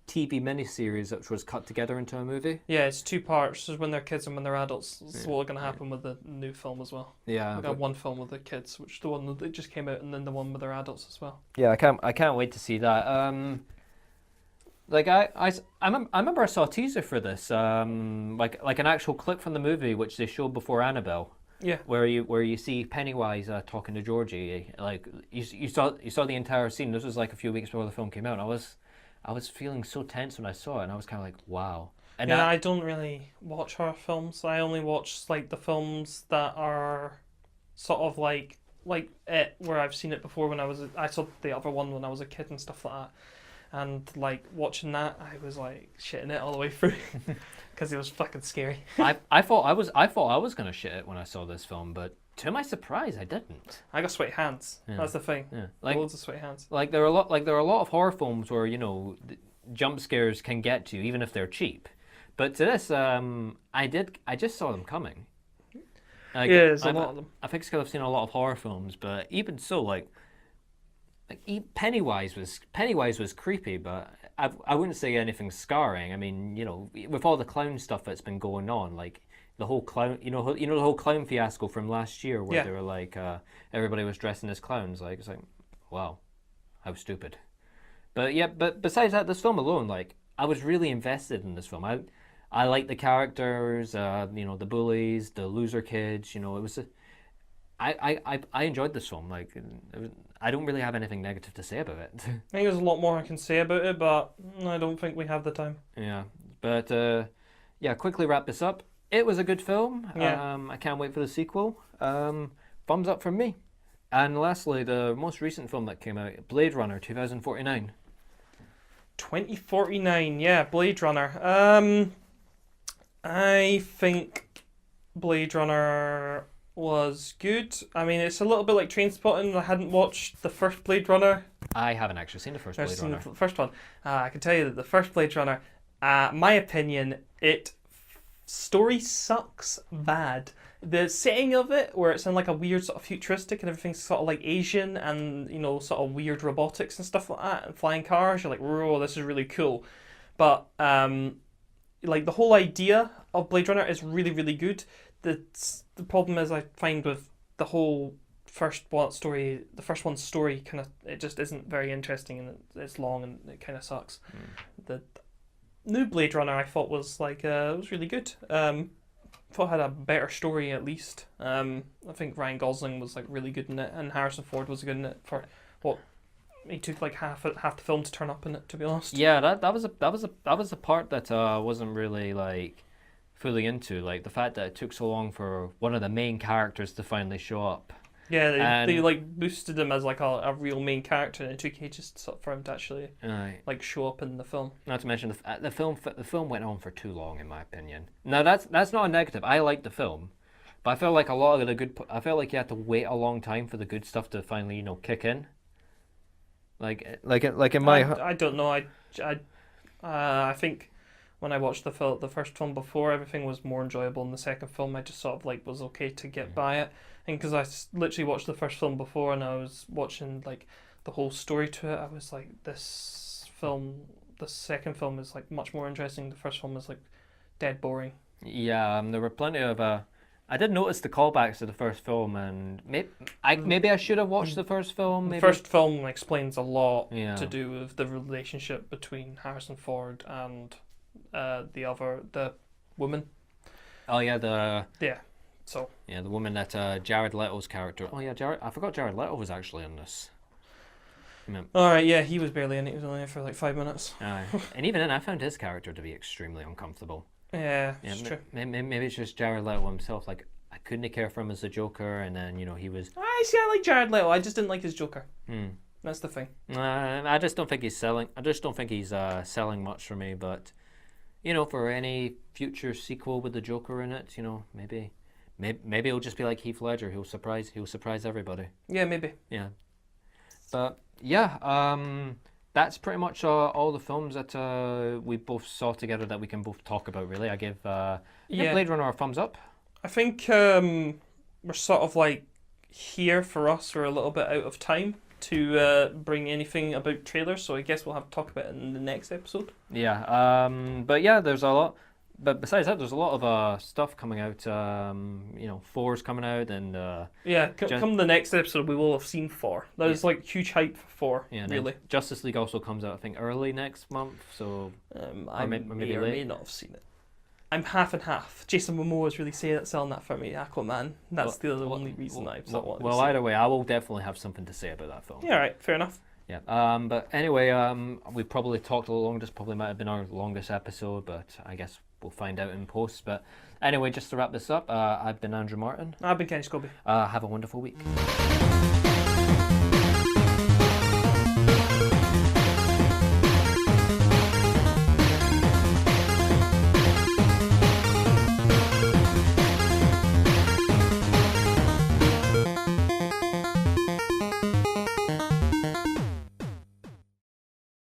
TV miniseries which was cut together into a movie. Yeah, it's 2 parts. There's when they're kids and when they're adults. That's what's going to happen with the new film as well. Yeah, We got one film with the kids, which is the one that just came out, and then the one with their adults as well. Yeah, I can't wait to see that. Like I remember I saw a teaser for this, like an actual clip from the movie which they showed before Annabelle. Yeah. Where you see Pennywise talking to Georgie, like you saw the entire scene. This was like a few weeks before the film came out. And I was feeling so tense when I saw it, and I was kind of like, wow. And yeah, I don't really watch horror films. I only watch like the films that are sort of like it, where I've seen it before when I saw the other one when I was a kid and stuff like that. And like watching that, I was like shitting it all the way through because it was fucking scary. I thought I was gonna shit it when I saw this film, but to my surprise, I didn't. I got sweaty hands. Yeah. That's the thing. Yeah, Loads of sweaty hands. Like there are a lot of horror films where jump scares can get to you even if they're cheap, but to this, I just saw them coming. Like, yeah, there's a lot of them. I think I've seen a lot of horror films, but even so, like Pennywise was creepy, but I wouldn't say anything scarring. I mean, with all the clown stuff that's been going on, like the whole clown, the whole clown fiasco from last year, where they were like everybody was dressing as clowns. Like, it's like, wow, how stupid. But besides that, this film alone, like, I was really invested in this film. I like the characters, the bullies, the loser kids. It was I enjoyed this film. Like, I don't really have anything negative to say about it. I think there's a lot more I can say about it, but I don't think we have the time. Yeah, but quickly wrap this up. It was a good film. Yeah. I can't wait for the sequel. Thumbs up from me. And lastly, the most recent film that came out, Blade Runner 2049. 2049, yeah, Blade Runner. I think Blade Runner was good. I mean, it's a little bit like Trainspotting. I hadn't watched the first Blade Runner. I haven't actually seen the first Blade Runner. The first one. I can tell you that the first Blade Runner, my opinion, story sucks bad. The setting of it, where it's in like a weird sort of futuristic and everything's sort of like Asian and sort of weird robotics and stuff like that and flying cars, you're like, whoa, this is really cool. But like the whole idea of Blade Runner is really, really good. The problem is I find with the whole first one's story kind of, it just isn't very interesting, and it's long and it kind of sucks. The new Blade Runner I thought was like it was really good. Thought it had a better story at least. I think Ryan Gosling was like really good in it, and Harrison Ford was good in it for what he took like half the film to turn up in it, to be honest. Yeah, that was a part that I wasn't really like fully into, like the fact that it took so long for one of the main characters to finally show up. Yeah, they like boosted him as like a real main character, and it took ages for him to actually like show up in the film. Not to mention the film went on for too long, in my opinion. Now that's not a negative. I liked the film, but I felt like a lot of I felt like you had to wait a long time for the good stuff to finally kick in. Like in my I don't know. I think when I watched the first film before, everything was more enjoyable. In the second film, I just sort of like was okay to get by it. And because I literally watched the first film before, and I was watching like the whole story to it, I was like, the second film is like much more interesting. The first film is like dead boring. Yeah, there were plenty of I did notice the callbacks to the first film, and maybe I should have watched the first film. Maybe. The first film explains a lot Yeah. to do with the relationship between Harrison Ford and the woman. Oh yeah, Yeah. So. Yeah, the woman that Jared Leto's character. Oh yeah, I forgot Jared Leto was actually in this. All right, yeah, he was barely in it. He was only in it for like 5 minutes. And even then, I found his character to be extremely uncomfortable. Yeah, it's true. Maybe it's just Jared Leto himself. Like, I couldn't care for him as a Joker, and then he was. I like Jared Leto. I just didn't like his Joker. That's the thing. I just don't think he's selling. I just don't think he's selling much for me. But for any future sequel with the Joker in it, maybe it'll just be like Heath Ledger. He'll surprise everybody. Yeah, maybe. Yeah. But yeah, that's pretty much all the films that we both saw together that we can both talk about, really. I give Blade Runner a thumbs up. I think we're sort of like here for us. We're a little bit out of time to bring anything about trailers, so I guess we'll have to talk about it in the next episode. Yeah, but yeah, there's a lot. But besides that, there's a lot of stuff coming out. 4's coming out, and come the next episode, we will have seen 4. There's like huge hype for 4. Yeah, really. Justice League also comes out, I think, early next month. So I may or may not have seen it. I'm half and half. Jason Momoa is really selling that for me. Aquaman. That's the only reason I've not wanted to see either way, I will definitely have something to say about that film. Yeah, all right, fair enough. Yeah. But anyway, we probably talked a little long. This probably might have been our longest episode, but I guess we'll find out in post. But anyway, just to wrap this up, I've been Andrew Martin. I've been Kenny Scobie. Have a wonderful week.